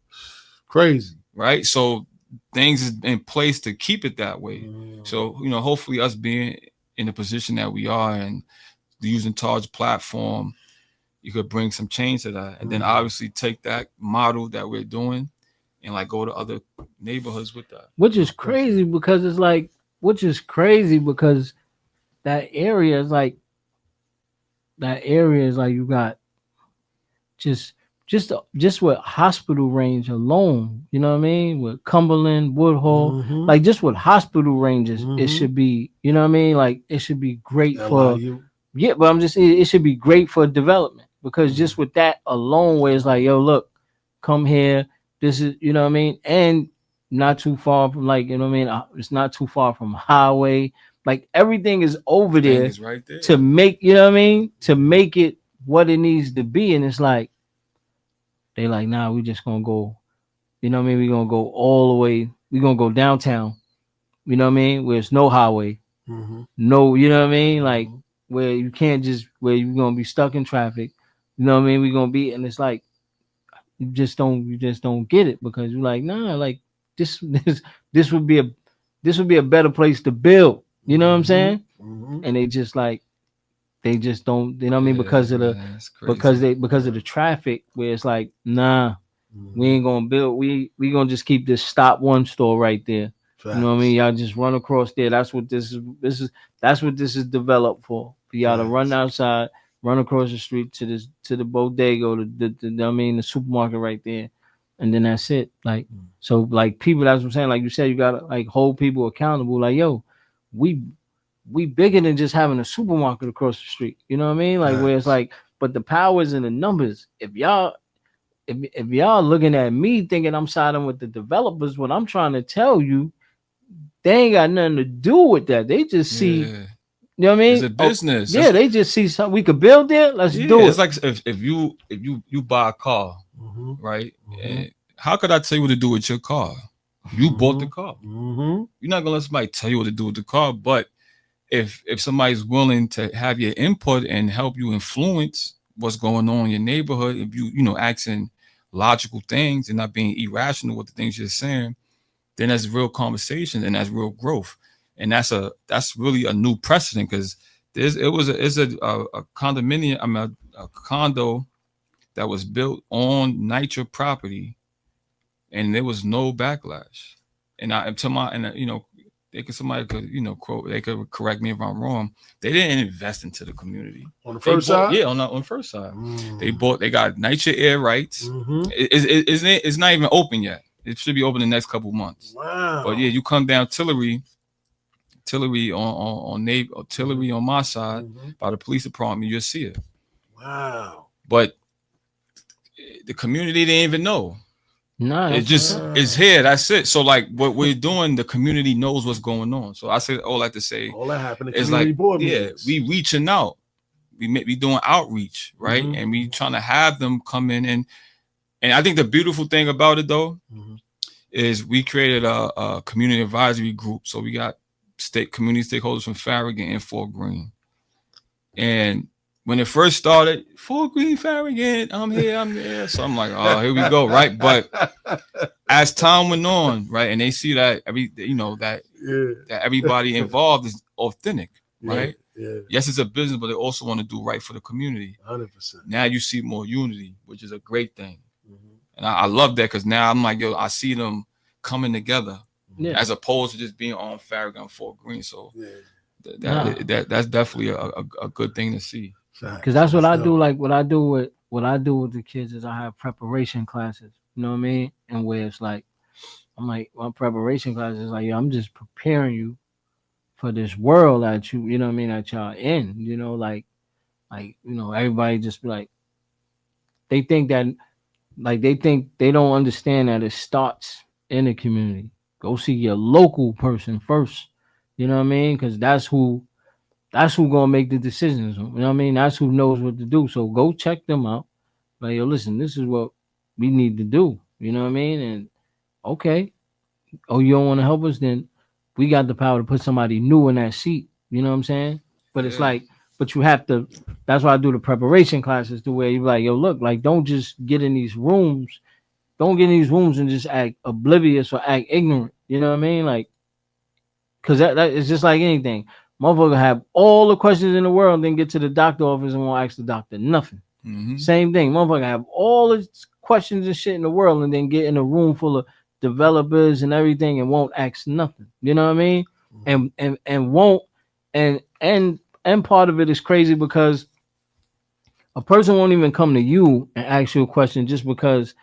[SPEAKER 5] Crazy.
[SPEAKER 6] Right? So things is in place to keep it that way. So, hopefully us being in the position that we are and using Taj platform, you could bring some change to that. And then obviously take that model that we're doing and like go to other neighborhoods with that.
[SPEAKER 7] Which is crazy because that area is like you got just with Hospital Range alone, you know what I mean? With Cumberland, Woodhull, like just with Hospital Ranges, it should be, you know what I mean? Like it should be great but it should be great for development, because just with that alone, where it's like, yo, look, come here, this is, you know what I mean? And not too far from, like, you know what I mean? It's not too far from highway. Like everything is over there,
[SPEAKER 6] right there
[SPEAKER 7] to make, you know what I mean? To make it what it needs to be. And it's like, they like, nah, we just gonna go, you know what I mean? We're gonna go all the way. We're gonna go downtown, you know what I mean? Where it's no highway, no, you know what I mean? Like where you can't just, where you're gonna be stuck in traffic, you know what I mean? We're gonna be, and it's like, you just don't get it, because you're like, nah, like this would be a better place to build. You know what I'm saying? And they just don't, you know what I mean? Because of the traffic, where it's like, nah, we ain't gonna build. We gonna just keep this stop one store right there. Facts. You know what I mean? Y'all just run across there. That's what this is. That's what this is developed for y'all to run outside, run across the street to the bodega, the supermarket right there, and then that's it. Like, so like people, that's what I'm saying. Like you said, you gotta like hold people accountable. Like, yo, we bigger than just having a supermarket across the street. You know what I mean? Like where it's like, but the power is in the numbers. If y'all looking at me thinking I'm siding with the developers, what I'm trying to tell you, they ain't got nothing to do with that. They just see, you know what I mean?
[SPEAKER 6] It's a business.
[SPEAKER 7] They just see something we could build there. Let's do it.
[SPEAKER 6] It's like if you buy a car, right? And how could I tell you what to do with your car? You bought the car. You're not gonna let somebody tell you what to do with the car. But if somebody's willing to have your input and help you influence what's going on in your neighborhood, if you asking logical things and not being irrational with the things you're saying, then that's real conversation and that's real growth. And that's really a new precedent, because it's a condominium, a condo that was built on NYCHA property, and there was no backlash. And they could correct me if I'm wrong. They didn't invest into the community
[SPEAKER 5] on the first side.
[SPEAKER 6] Yeah, on the first side, they got NYCHA air rights. It's not even open yet. It should be open in the next couple months.
[SPEAKER 5] Wow.
[SPEAKER 6] But yeah, you come down Tillery on my side by the police department, you'll see it.
[SPEAKER 5] Wow.
[SPEAKER 6] But the community didn't even know.
[SPEAKER 7] No,
[SPEAKER 6] it's here. That's it. So like what we're doing, the community knows what's going on. So I say all that to say,
[SPEAKER 5] all that happened.
[SPEAKER 6] It's like, we reaching out. We doing outreach, right? And we trying to have them come in and I think the beautiful thing about it though is we created a community advisory group. So we got community stakeholders from Farragut and Fort Greene. And when it first started, Fort Greene Farragut, I'm here. So I'm like, oh, here we go, right? But as time went on, right, and they see that that everybody involved is authentic, right?
[SPEAKER 5] Yeah.
[SPEAKER 6] Yes, it's a business, but they also want to do right for the community.
[SPEAKER 5] 100%.
[SPEAKER 6] Now you see more unity, which is a great thing. And I love that, because now I'm like, yo, I see them coming together,
[SPEAKER 7] Yeah.
[SPEAKER 6] as opposed to just being on Farragut and Fort Greene. So
[SPEAKER 5] Yeah.
[SPEAKER 6] that's definitely a good thing to see.
[SPEAKER 7] Because that's what I do. Like what I do with the kids is I have preparation classes. You know what I mean? And where it's like, I'm like, my preparation class is like, yo, I'm just preparing you for this world that you know what I mean, that y'all in. You know, like everybody just be like, they think they don't understand that it starts in the community. Go see your local person first. You know what I mean? Because that's who gonna make the decisions. You know what I mean? That's who knows what to do. So go check them out. Like, yo, listen, this is what we need to do. You know what I mean? And okay, oh, you don't want to help us? Then we got the power to put somebody new in that seat. You know what I'm saying? But it's like, but you have to. That's why I do the preparation classes, to where you're like, yo, look, like, don't just get in these rooms. Don't get in these rooms and just act oblivious or act ignorant. You know what I mean? Like, because that is just like anything. Motherfucker have all the questions in the world, and then get to the doctor office and won't ask the doctor nothing.
[SPEAKER 6] Mm-hmm.
[SPEAKER 7] Same thing. Motherfucker have all the questions and shit in the world, and then get in a room full of developers and everything and won't ask nothing. You know what I mean? And won't and part of it is crazy because a person won't even come to you and ask you a question just because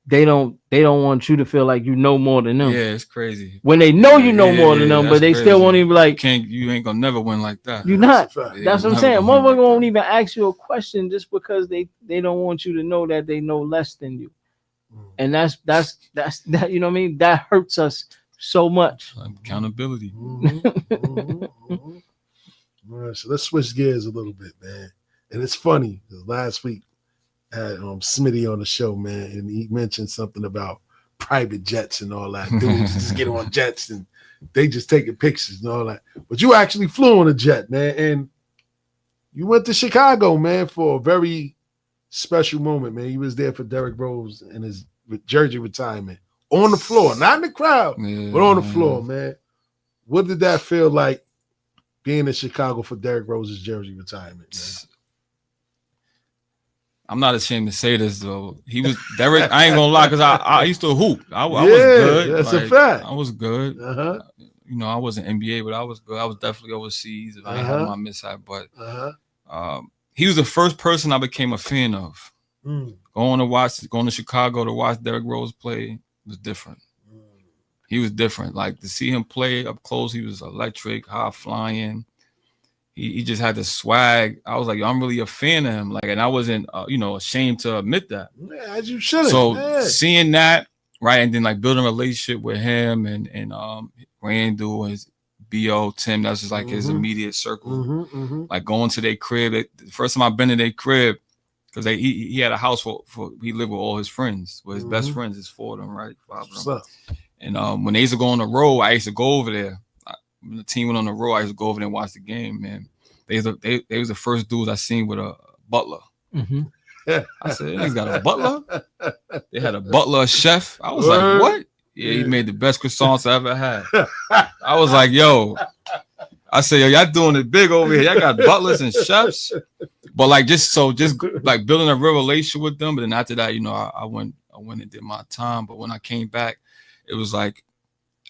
[SPEAKER 7] they don't want you to feel like you know more than them.
[SPEAKER 6] Yeah, it's crazy.
[SPEAKER 7] When they know you know more than them, but they still won't even be like,
[SPEAKER 6] you ain't gonna never win like that.
[SPEAKER 7] You're not.
[SPEAKER 5] That's
[SPEAKER 7] That's what I'm saying. Motherfucker won't even ask you a question just because they don't want you to know that they know less than you. And that's that, you know what I mean? That hurts us so much.
[SPEAKER 6] Accountability.
[SPEAKER 5] All right, so let's switch gears a little bit, man. And it's funny, last week I had Smitty on the show, man, and he mentioned something about private jets and all that. Dudes just get on jets and they just taking pictures and all that. But you actually flew on a jet, man, and you went to Chicago, man, for a very special moment, man. You was there for Derrick Rose and his jersey retirement on the floor, not in the crowd, but on the floor, man. What did that feel like being in Chicago for Derrick Rose's jersey retirement, man?
[SPEAKER 6] I'm not ashamed to say this though. He was Derrick. I ain't gonna lie, because I used to hoop. I was good.
[SPEAKER 5] That's a fact.
[SPEAKER 6] I was good. You know, I wasn't NBA, but I was good. I was definitely overseas if I had my mishap. But he was the first person I became a fan of. Going to Chicago to watch Derrick Rose play was different. He was different. Like, to see him play up close, he was electric, high flying. He just had the swag. I was like, yo, I'm really a fan of him. Like, and I wasn't, ashamed to admit that.
[SPEAKER 5] Yeah, as you should.
[SPEAKER 6] So seeing that, right, and then like building a relationship with him and Randall, his B.O., Tim, that's just like his immediate circle. Like going to their crib. The first time I've been to their crib, because he had a house for he lived with all his friends, with his best friends, his 4 of them, right? 5 of them. And when they used to go on the road, I used to go over there. When the team went on the road, I used to go over there and watch the game, man. They was the first dudes I seen with a butler. I said, niggas got a butler? They had a butler, a chef. I was like, what? Yeah, he made the best croissants I ever had. I was like, yo. I said, yo, y'all doing it big over here. Y'all got butlers and chefs. But like just like building a real relationship with them. But then after that, I went and did my time. But when I came back, it was like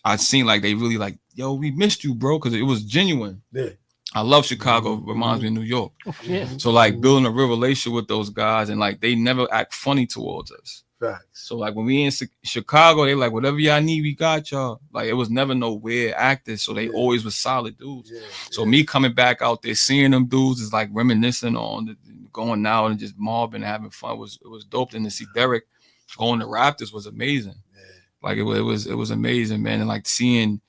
[SPEAKER 6] I seen like they really like, yo, we missed you, bro, because it was genuine. Yeah. I love Chicago. Reminds me of New York. Yeah. So like building a real relationship with those guys, and like they never act funny towards us. Facts. So like when we in Chicago, they like, whatever y'all need, we got y'all. Like it was never no weird actors, so they always was solid dudes. Yeah. So me coming back out there, seeing them dudes is like reminiscing on going out and just mobbing and having fun. It was dope. And to see Derrick going to Raptors was amazing. Like it was amazing, man. And like seeing,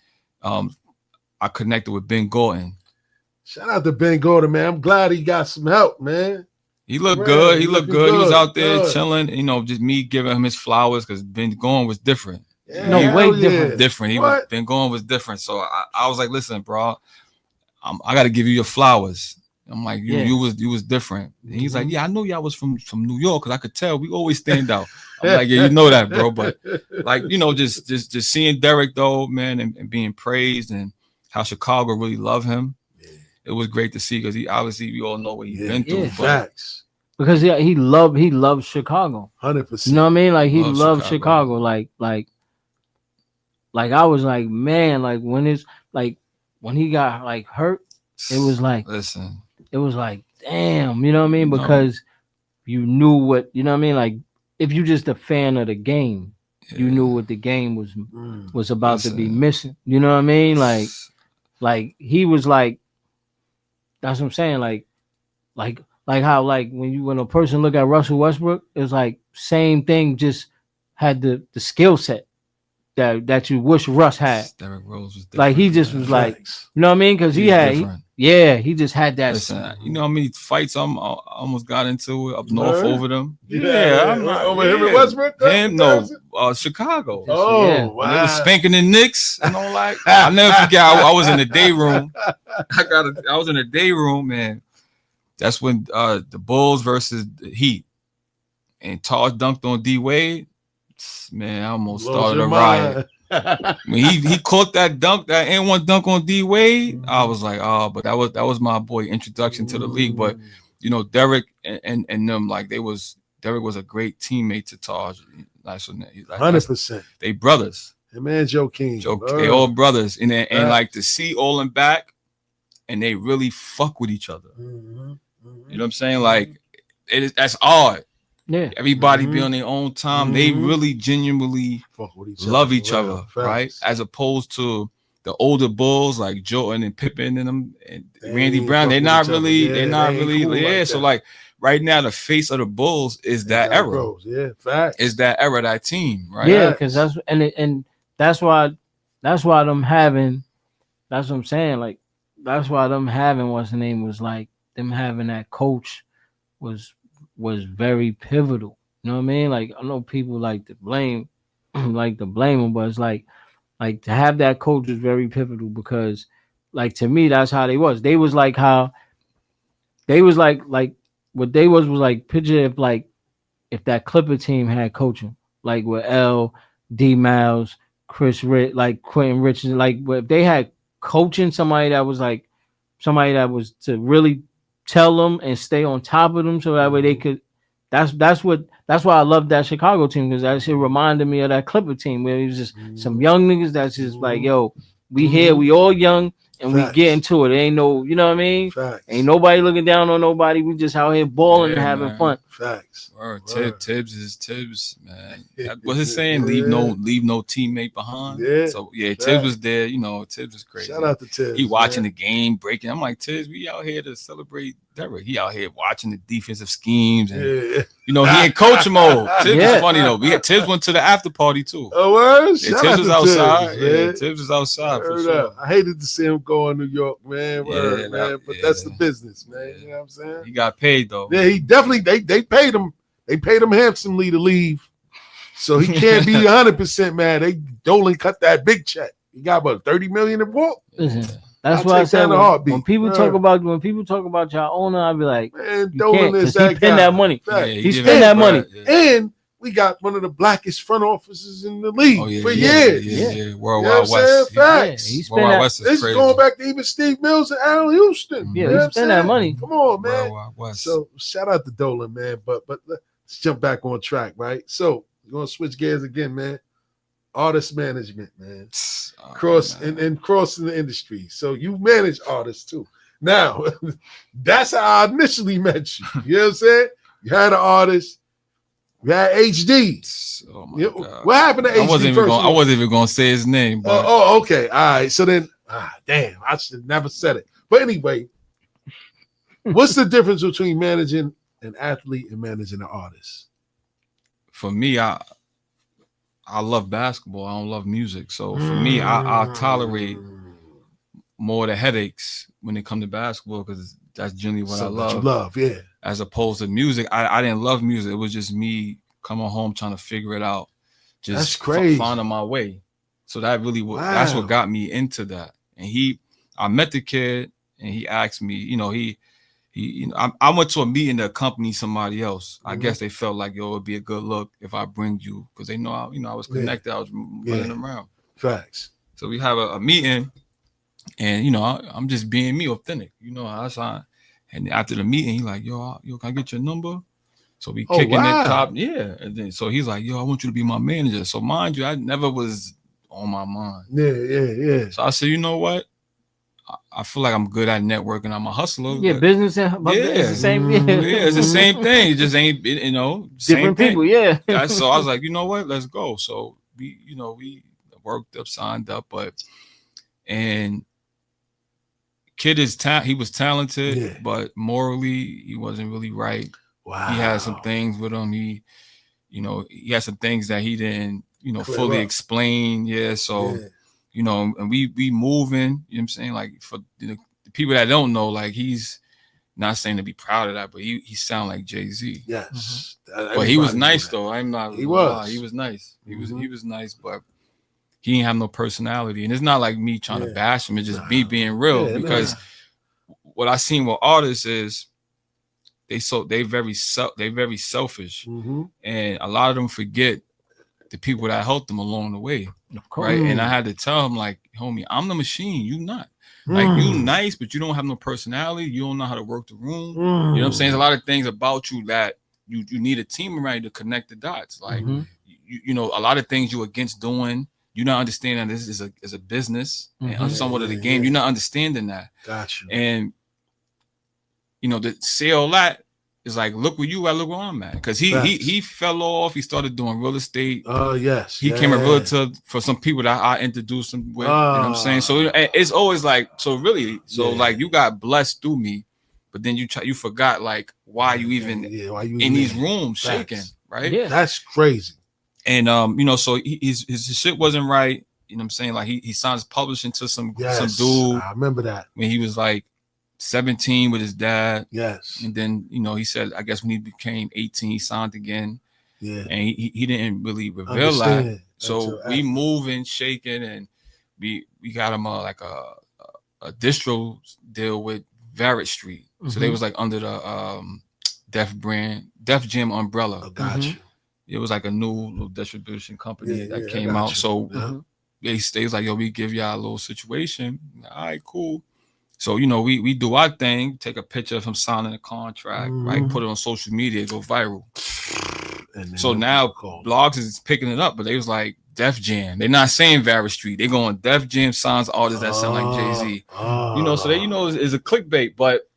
[SPEAKER 6] I connected with Ben Gordon.
[SPEAKER 5] Shout out to Ben Gordon, man. I'm glad he got some help, man.
[SPEAKER 6] He looked good. He looked good. He was out there chilling. Just me giving him his flowers because Ben Gordon was different.
[SPEAKER 5] Yeah, no way
[SPEAKER 6] different. Different. Ben Gordon was different. So I was like, listen, bro, I got to give you your flowers. I'm like, you was different. And he's like, yeah, I know y'all was from New York because I could tell we always stand out. I'm like, yeah, you know that, bro. But like, just seeing Derrick though, man, and being praised and how Chicago really love him. Yeah. It was great to see because we all know what he's been through. Yeah.
[SPEAKER 5] Facts.
[SPEAKER 7] Because he loved Chicago.
[SPEAKER 5] 100%.
[SPEAKER 7] You know what I mean? Like he loved Chicago. Like like I was like, man, like when he got like hurt, it was like,
[SPEAKER 6] listen,
[SPEAKER 7] it was like, damn, you know what I mean?
[SPEAKER 6] No.
[SPEAKER 7] Because you knew what, you know what I mean? Like if you just a fan of the game, you knew what the game was about to be missing. You know what I mean? Like he was like, that's what I'm saying. Like how like when a person look at Russell Westbrook, it's like same thing, just had the skill set that you wish Russ had.
[SPEAKER 6] Derrick Rose was different,
[SPEAKER 7] like he just was like, you know what I mean? Because he just had that.
[SPEAKER 6] Listen, you know how many fights I almost got into up north over them.
[SPEAKER 5] I'm not over him and Westbrook.
[SPEAKER 6] Chicago.
[SPEAKER 5] Oh,
[SPEAKER 6] wow. They was spanking the Knicks and all like. I never forget. I was in the day room. I was in the day room, man. That's when the Bulls versus the Heat, and Taj dunked on D Wade. Man, I almost started a riot. When he caught that dunk, that N1 dunk on D Wade, I was like, oh, but that was my boy introduction to the league. But you know, Derrick and them, like Derrick was a great teammate to Taj. Like
[SPEAKER 5] 100%.
[SPEAKER 6] They brothers.
[SPEAKER 5] Him and Joe King.
[SPEAKER 6] They all brothers, and like to see all them back, and they really fuck with each other. You know what I'm saying? Like that's odd.
[SPEAKER 7] Yeah.
[SPEAKER 6] Everybody be on their own time. They really genuinely love each other, right? As opposed to the older Bulls like Jordan and Pippen and them and Randy Brown. They're not really, cool. So like right now, the face of the Bulls is that era. Is that era, that team, right?
[SPEAKER 7] Yeah, because that's that's why them having, that's what I'm saying. Like that's why them having, what's the name, was like them having that coach was very pivotal. You know what I mean? Like I know people like to blame him, but it's like to have that coach is very pivotal because, like, to me, that's how they was. They was like how they was like what they was like, picture if that Clipper team had coaching, like with L, D Miles, Chris Ritt, like Quentin Richardson, like if they had coaching, somebody that was to really tell them and stay on top of them, so that way they could. That's why I love that Chicago team, because that shit reminded me of that Clipper team where it was just some young niggas that's just like, yo, we here, we all young, and we get into it. It ain't no, you know what I mean? Ain't nobody looking down on nobody. We just out here balling and having fun.
[SPEAKER 6] Tibbs is Tibbs, man. What's his saying? Leave no teammate behind. So Tibbs was there. You know, Tibbs was crazy.
[SPEAKER 5] Shout out to Tibbs.
[SPEAKER 6] He watching the game, breaking. I'm like, Tibbs, we out here to celebrate Derrick. He out here watching the defensive schemes, and you know, he in coach mode. Tibbs is funny though. Tibbs went to the after party too.
[SPEAKER 5] Oh, word?
[SPEAKER 6] Tibbs was outside. Tibbs was outside for sure.
[SPEAKER 5] I hated to see him go in New York, man. Man. But that's the business, man. You know what I'm saying?
[SPEAKER 6] He got paid though.
[SPEAKER 5] Yeah, he definitely. They paid him. They paid him handsomely to leave, so he can't be 100% mad. Dolan cut that big check. He got about $30 million in walk.
[SPEAKER 7] Listen, that's why I said when people talk about your owner, I'll be like,
[SPEAKER 5] man, Dolan is that
[SPEAKER 7] he spend that money.
[SPEAKER 5] He
[SPEAKER 7] spend that money,
[SPEAKER 5] and we got one of the blackest front offices in the league for years.
[SPEAKER 6] Yeah. Worldwide West.
[SPEAKER 5] Facts.
[SPEAKER 7] He spend that.
[SPEAKER 6] West is
[SPEAKER 5] this
[SPEAKER 6] crazy.
[SPEAKER 5] is going back to even Steve Mills and Allen Houston.
[SPEAKER 7] Yeah, he spend that money.
[SPEAKER 5] Come on, man.
[SPEAKER 6] Worldwide West.
[SPEAKER 5] So shout out to Dolan, man. But let's jump back on track, right? So we're gonna switch gears again, man. Artist management, man. Crossing the industry. So you manage artists too. Now, that's how I initially met you. You know what I'm saying? You had an artist. You had HD.
[SPEAKER 6] Oh my God.
[SPEAKER 5] What happened to HD?
[SPEAKER 6] I wasn't even gonna say his name. But...
[SPEAKER 5] Okay. All right. So then, damn, I should have never said it. But anyway, what's the difference between managing an athlete and managing an artist?
[SPEAKER 6] For me, I love basketball. I don't love music. So for me, I tolerate more of the headaches when it comes to basketball, because that's generally what I love.
[SPEAKER 5] You love, yeah.
[SPEAKER 6] As opposed to music, I didn't love music. It was just me coming home trying to figure it out, just finding my way. So that really that's what got me into that. And I met the kid, and he asked me, you know, I went to a meeting to accompany somebody else. I guess they felt like, yo, it'd be a good look if I bring you, because they know I was connected. I was running around.
[SPEAKER 5] Facts.
[SPEAKER 6] So we have a meeting, and you know, I'm just being me, authentic. You know, and after the meeting, he like, yo, can I get your number? So we kicking it top, and then so he's like, yo, I want you to be my manager. So mind you, I never was on my mind.
[SPEAKER 5] Yeah.
[SPEAKER 6] So I said, you know what? I feel like I'm good at networking. I'm a hustler.
[SPEAKER 7] Yeah, business and it's the same.
[SPEAKER 6] Yeah, it's the same thing. It just ain't, same
[SPEAKER 7] different
[SPEAKER 6] thing.
[SPEAKER 7] people. Yeah.
[SPEAKER 6] So I was like, you know what? Let's go. So we worked up, signed up, and kid he was talented, but morally he wasn't really right.
[SPEAKER 5] Wow.
[SPEAKER 6] He had some things with him. He had some things that he didn't, fully explain. Yeah. So, and we moving, you know what I'm saying? Like for the people that don't know, like he's not saying to be proud of that, but he sound like Jay-Z.
[SPEAKER 5] Yes.
[SPEAKER 6] But he was nice though. I'm not.
[SPEAKER 5] He was.
[SPEAKER 6] He was nice. He was nice, but he didn't have no personality. And it's not like me trying to bash him. It's just me being real because what I seen with artists is they very selfish, and a lot of them forget the people that helped them along the way, right? And I had to tell him, like, homie, I'm the machine, you not. Like, you nice, but you don't have no personality. You don't know how to work the room. You know what I'm saying? There's a lot of things about you that you need a team around you to connect the dots. Like, a lot of things you're against doing. You're not understanding this is a business and somewhat of the game. You're not understanding that.
[SPEAKER 5] Gotcha.
[SPEAKER 6] And to say all that is like, look where you at, look where I'm at. Because he fell off. He started doing real estate.
[SPEAKER 5] Oh, yes.
[SPEAKER 6] He became a realtor for some people that I introduced him with. You know what I'm saying? So it's always like, like you got blessed through me, but then you forgot like why you even in these rooms shaking, right?
[SPEAKER 5] Yeah, that's crazy.
[SPEAKER 6] And so his shit wasn't right. You know what I'm saying? Like he signs publishing to some dude.
[SPEAKER 5] I remember that
[SPEAKER 6] when he was like 17 with his dad.
[SPEAKER 5] Yes.
[SPEAKER 6] And then he said, I guess when he became 18, he signed again.
[SPEAKER 5] Yeah.
[SPEAKER 6] And he didn't really reveal that. So we moving, shaking, and we got him a distro deal with Barrett Street. So they was like under the Def Jam umbrella.
[SPEAKER 5] Oh, gotcha.
[SPEAKER 6] It was like a new little distribution company that came out. So they was like, yo, we give y'all a little situation. All right, cool. So, we do our thing, take a picture of him signing a contract, right? Put it on social media, go viral. So now blogs is picking it up, but they was like Def Jam. They're not saying Barrett Street. They're going Def Jam signs artists that sound like Jay-Z. So they, it's a clickbait, but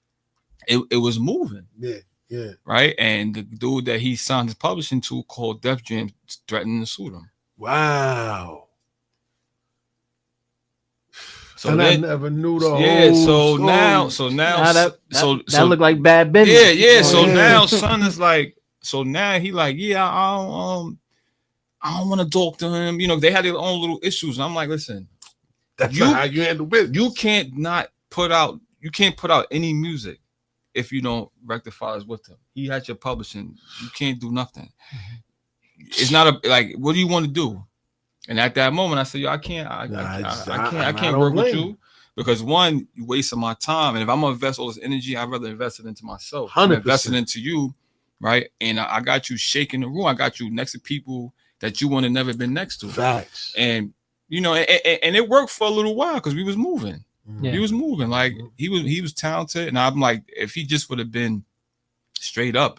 [SPEAKER 6] it was moving.
[SPEAKER 5] Yeah.
[SPEAKER 6] Right? And the dude that he signed his publishing to called Def Jam threatening to sue him.
[SPEAKER 5] Wow.
[SPEAKER 6] So
[SPEAKER 5] and
[SPEAKER 6] then,
[SPEAKER 5] I never knew the whole
[SPEAKER 6] story. Now
[SPEAKER 7] that looked like bad business.
[SPEAKER 6] Yeah. So now son is like, so now he like, I don't want to talk to him. They had their own little issues. And I'm like, listen,
[SPEAKER 5] that's not how you handle business.
[SPEAKER 6] You can't put out any music if you don't rectify this with him. He had your publishing. You can't do nothing. It's not what do you want to do? And at that moment, I said, yo, I can't work with you because one, you wasting my time. And if I'm gonna invest all this energy, I'd rather invest it into myself.
[SPEAKER 5] 100%.
[SPEAKER 6] Invest it into you, right? And I got you shaking the room. I got you next to people that you want to never been next to.
[SPEAKER 5] Facts.
[SPEAKER 6] And and it worked for a little while because we was moving. Yeah. He was moving. Like he was talented. And I'm like, if he just would have been straight up.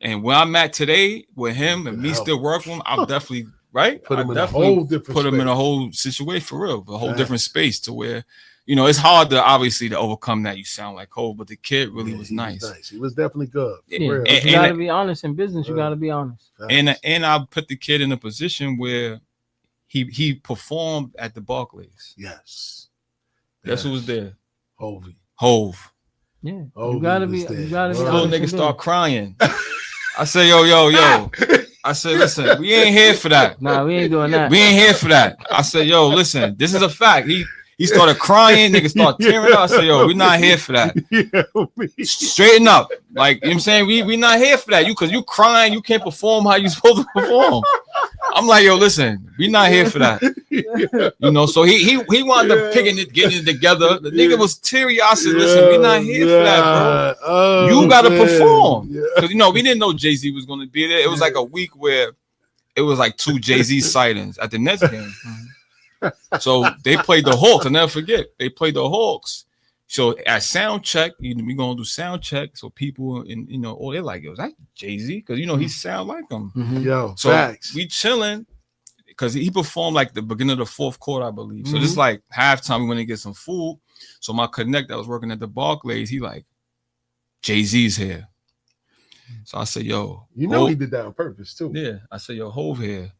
[SPEAKER 6] And where I'm at today with him and me still working with him, I'll definitely
[SPEAKER 5] put him in a whole different
[SPEAKER 6] put him in a whole situation for real, a whole different space to where, it's hard to obviously to overcome that. You sound like Cole, but the kid really was nice.
[SPEAKER 5] He was definitely good.
[SPEAKER 7] Yeah. You gotta be honest in business. You gotta be honest.
[SPEAKER 6] And I put the kid in a position where he performed at the Barclays.
[SPEAKER 5] Yes.
[SPEAKER 6] Guess who was there?
[SPEAKER 5] Hove.
[SPEAKER 7] Yeah. You gotta be
[SPEAKER 6] little nigga start crying. I say, yo. I said, listen, we ain't here for that.
[SPEAKER 7] Nah, we ain't doing that.
[SPEAKER 6] We ain't here for that. I said, yo, listen, this is a fact. He started crying, niggas start tearing up. I said, yo, we not here for that. Straighten up. Like, you know what I'm saying? We not here for that. Because you crying, you can't perform how you supposed to perform. I'm like, yo, listen, we not here for that. So he wound up getting it together. The nigga was teary. I said, listen, we not here for that, bro. You gotta perform. Because we didn't know Jay-Z was gonna be there. It was like a week where it was like 2 Jay-Z sightings at the Nets game. So they played the Hawks. I'll never forget. They played the Hawks. So at sound check, we gonna do sound check. So people they're like, yo, is that Jay-Z? Because he sound like him.
[SPEAKER 5] Yo,
[SPEAKER 6] so
[SPEAKER 5] facts.
[SPEAKER 6] We chilling. because he performed like the beginning of the fourth quarter, I believe. So
[SPEAKER 5] Mm-hmm.
[SPEAKER 6] this is like halftime. We went to get some food. So my connect that was working at the Barclays, he like, Jay-Z's here. So I said, yo.
[SPEAKER 5] You know he did that on purpose too.
[SPEAKER 6] Yeah. I said, yo, Hove here.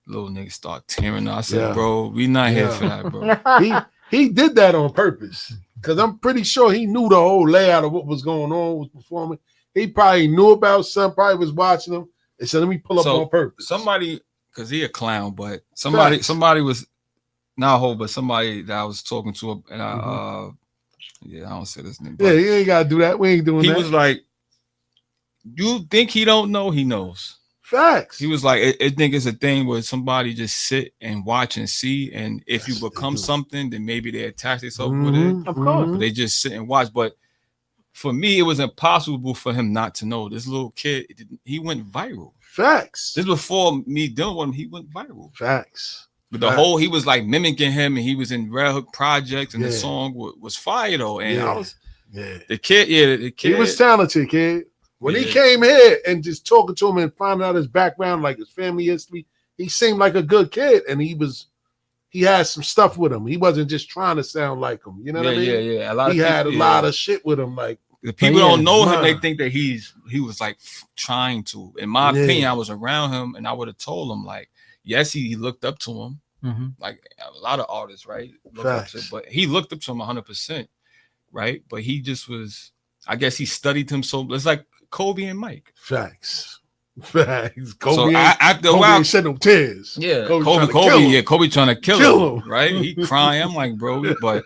[SPEAKER 6] Little nigga start tearing up. I said,
[SPEAKER 5] Yeah.
[SPEAKER 6] bro, we not here for that, bro.
[SPEAKER 5] He did that on purpose. Because I'm pretty sure he knew the whole layout of what was going on, was performing. He probably knew about something, probably was watching him. And said, let me pull up on purpose.
[SPEAKER 6] Somebody, because he a clown, but somebody was not Hove, but somebody that I was talking to, and I yeah, I don't say this name.
[SPEAKER 5] Yeah, you ain't gotta do that. We ain't doing that.
[SPEAKER 6] He was like, you think he don't know? He knows.
[SPEAKER 5] Facts.
[SPEAKER 6] He was like, I think it's a thing where somebody just sit and watch and see, and if you become something, then maybe they attach themselves with it.
[SPEAKER 7] Of course.
[SPEAKER 6] But they just sit and watch. But for me, it was impossible for him not to know. This little kid, he went viral.
[SPEAKER 5] Facts.
[SPEAKER 6] This before me dealing with him, he went viral.
[SPEAKER 5] Facts.
[SPEAKER 6] But the whole, he was like mimicking him, and he was in Red Hook Projects, and the song was fire though. And I was, the kid, he
[SPEAKER 5] was talented, kid. When he came here and just talking to him and finding out his background, like his family history, he seemed like a good kid, and he had some stuff with him. He wasn't just trying to sound like him. You know what I mean?
[SPEAKER 6] Yeah.
[SPEAKER 5] He had a lot of shit with him. Like
[SPEAKER 6] the people don't know him, they think that he was like trying to. In my opinion, I was around him, and I would have told him like, yes, he looked up to him, like a lot of artists, right? But he looked up to him 100%, right? But he just was. I guess he studied him so. It's like Kobe and Mike.
[SPEAKER 5] Facts. Kobe,
[SPEAKER 6] so after a while,
[SPEAKER 5] shed no tears.
[SPEAKER 6] Yeah, Kobe trying to kill him, right? He crying. I'm like, bro, but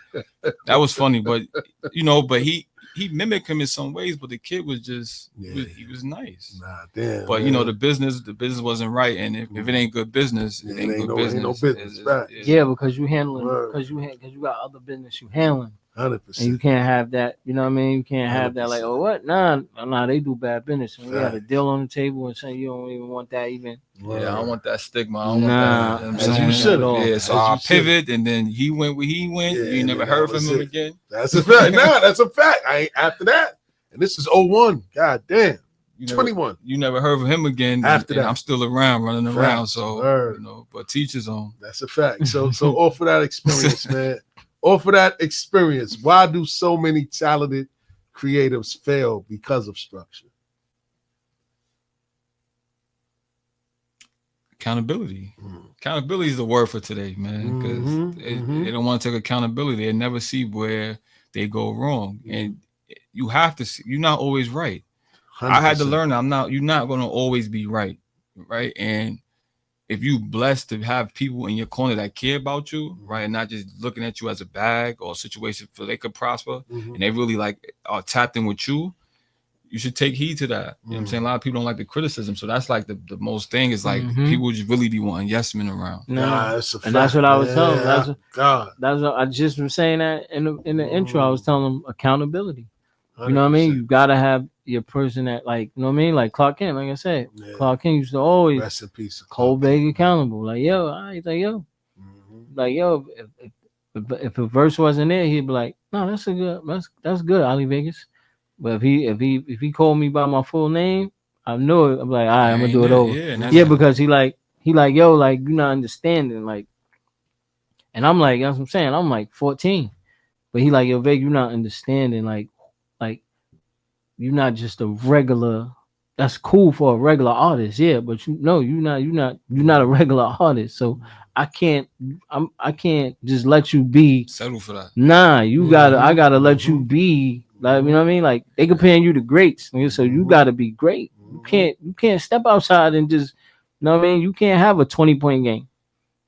[SPEAKER 6] that was funny. But but he mimicked him in some ways. But the kid was just he was nice.
[SPEAKER 5] Nah, damn.
[SPEAKER 6] But the business wasn't right, and if it ain't good business, it ain't good business.
[SPEAKER 5] Ain't no business.
[SPEAKER 7] Yeah, because you handling because you got other business you handling.
[SPEAKER 5] 100%.
[SPEAKER 7] And you can't have that, you know what I mean? You can't have that like, oh, what? Nah, they do bad business. And we got a deal on the table and saying you don't even want that even.
[SPEAKER 6] Yeah, I don't want that stigma. I don't
[SPEAKER 7] want
[SPEAKER 6] that.
[SPEAKER 5] You know you should.
[SPEAKER 6] Yeah, so I pivot, and then he went where he went. You never heard from him again.
[SPEAKER 5] That's a fact. That's a fact. I ain't after that. And this is 01. God damn. 21.
[SPEAKER 6] You never heard from him again.
[SPEAKER 5] After that.
[SPEAKER 6] I'm still running around. So, but teach his own.
[SPEAKER 5] That's a fact. So off of that experience, man. Off of that experience, why do so many talented creatives fail because of structure?
[SPEAKER 6] Accountability. Accountability is the word for today, man. Because they don't want to take accountability. They never see where they go wrong, and you have to see. You're not always right. 100%. I had to learn that you're not going to always be right, and if you blessed to have people in your corner that care about you, right, and not just looking at you as a bag or a situation so they could prosper, and they really like are tapped in with you, you should take heed to that. You know what I'm saying? A lot of people don't like the criticism, so that's like the most thing is like people just really be wanting yes men around.
[SPEAKER 5] That's a fact.
[SPEAKER 7] And that's what I was telling them.
[SPEAKER 5] That's
[SPEAKER 7] what I just was saying that in the intro. I was telling them accountability. 100%. You know what I mean? You gotta have your person that, like, you know what I mean? Like Clark Kent, like I said, Clark Kent used to always
[SPEAKER 5] rest in peace,
[SPEAKER 7] hold big accountable. Like, yo, if a verse wasn't there, he'd be like, no, that's good, Ali Vegas. But if he called me by my full name, I know it. I'm like, all right, I'm gonna do it over. Because he like, yo, like, you're not understanding, like, and I'm like, that's what I'm saying. I'm like 14, but he like, yo, Vegas, you're not understanding, like you're not just a regular. That's cool for a regular artist, but you're not a regular artist. So I can't just let you be
[SPEAKER 6] settle for that.
[SPEAKER 7] Nah, I gotta let you be, like, you know what I mean? Like, they comparing you to greats, so you gotta be great. You can't step outside and just, you know what I mean? You can't have a 20-point game.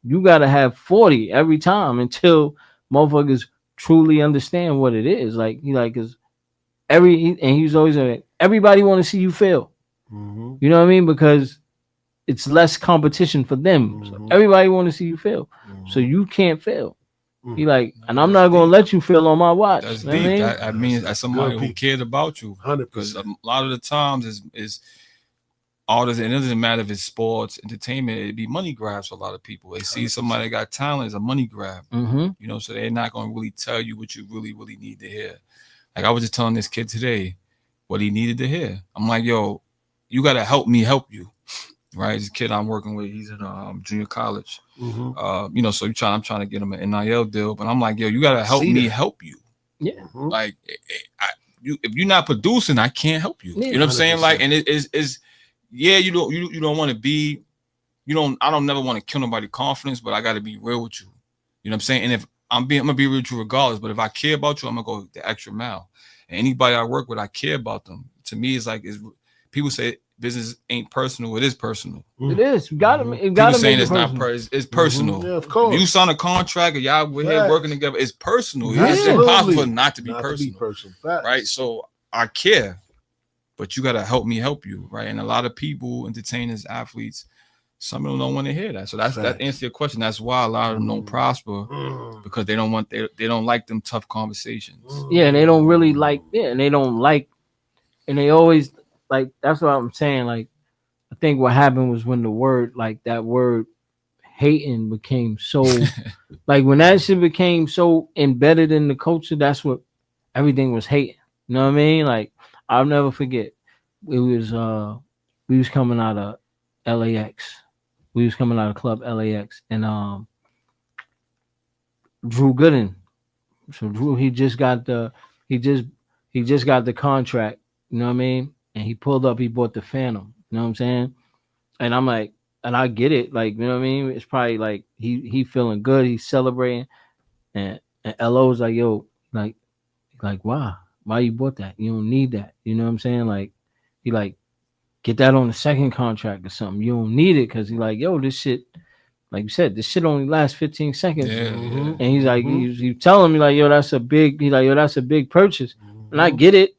[SPEAKER 7] You gotta have 40 every time until motherfuckers truly understand what it is. Like, cause he's always like, everybody want to see you fail. You know what I mean? Because it's less competition for them. So everybody want to see you fail. So you can't fail. He like, and I'm not gonna let you fail on my watch.
[SPEAKER 6] That's
[SPEAKER 7] deep.
[SPEAKER 6] I mean, as somebody who cared about you,
[SPEAKER 5] 100%.
[SPEAKER 6] Because a lot of the times is artists, and it doesn't matter if it's sports, entertainment, it'd be money grabs for a lot of people. They see somebody that got talent as a money grab, so they're not gonna really tell you what you really, really need to hear. Like, I was just telling this kid today what he needed to hear. I'm like, yo, you gotta help me help you. right? This kid I'm working with, he's in junior college.
[SPEAKER 5] Mm-hmm.
[SPEAKER 6] You know, so I'm trying to get him an NIL deal, but I'm like, yo, you gotta help
[SPEAKER 5] See
[SPEAKER 6] me
[SPEAKER 5] that.
[SPEAKER 6] help you.
[SPEAKER 7] Yeah.
[SPEAKER 5] Mm-hmm.
[SPEAKER 6] Like, if you're not producing, I can't help you.
[SPEAKER 7] Yeah.
[SPEAKER 6] You know what I'm saying?
[SPEAKER 5] 100%.
[SPEAKER 6] Like, and it is, yeah, you don't want to be, I don't never want to kill nobody's confidence, but I got to be real with you. You know what I'm saying? And if I'm gonna be real with you regardless. But if I care about you, I'm gonna go the extra mile. And anybody I work with, I care about them. To me, it's like people say business ain't personal. It is personal.
[SPEAKER 7] It is. You gotta
[SPEAKER 6] People saying
[SPEAKER 7] make it
[SPEAKER 6] it's not
[SPEAKER 7] personal.
[SPEAKER 6] it's personal.
[SPEAKER 5] Yeah, of course.
[SPEAKER 6] If you sign a contract and y'all we're here
[SPEAKER 5] Facts.
[SPEAKER 6] working together, it's personal.
[SPEAKER 5] Yeah.
[SPEAKER 6] It's impossible for it not to be personal.
[SPEAKER 5] Facts.
[SPEAKER 6] Right? So I care, but you gotta help me help you, right? And a lot of people, entertainers, athletes, some of them don't want to hear that. So that answers your question. That's why a lot of them don't prosper because they don't want they don't like them tough conversations.
[SPEAKER 7] Yeah, and they don't really like. Yeah, and they don't like. And they always like. That's what I'm saying. Like, I think what happened was when the word, like that word, hating became so, like when that shit became so embedded in the culture. That's what everything was hating. You know what I mean? Like, I'll never forget. We was coming out of LAX. We was coming out of Club LAX, and Drew Gooden. So Drew, he just got the contract. You know what I mean? And he pulled up. He bought the Phantom. You know what I'm saying? And I'm like, and I get it. Like, you know what I mean? It's probably like he feeling good. He's celebrating, and LO's like, yo, like why you bought that? You don't need that. You know what I'm saying? Like, he like, get that on the second contract or something. You don't need it because he like, yo, this shit, like you said, this shit only lasts 15 seconds.
[SPEAKER 6] Yeah,
[SPEAKER 7] And he's like, he's telling me like, yo, that's a big purchase. And I get it.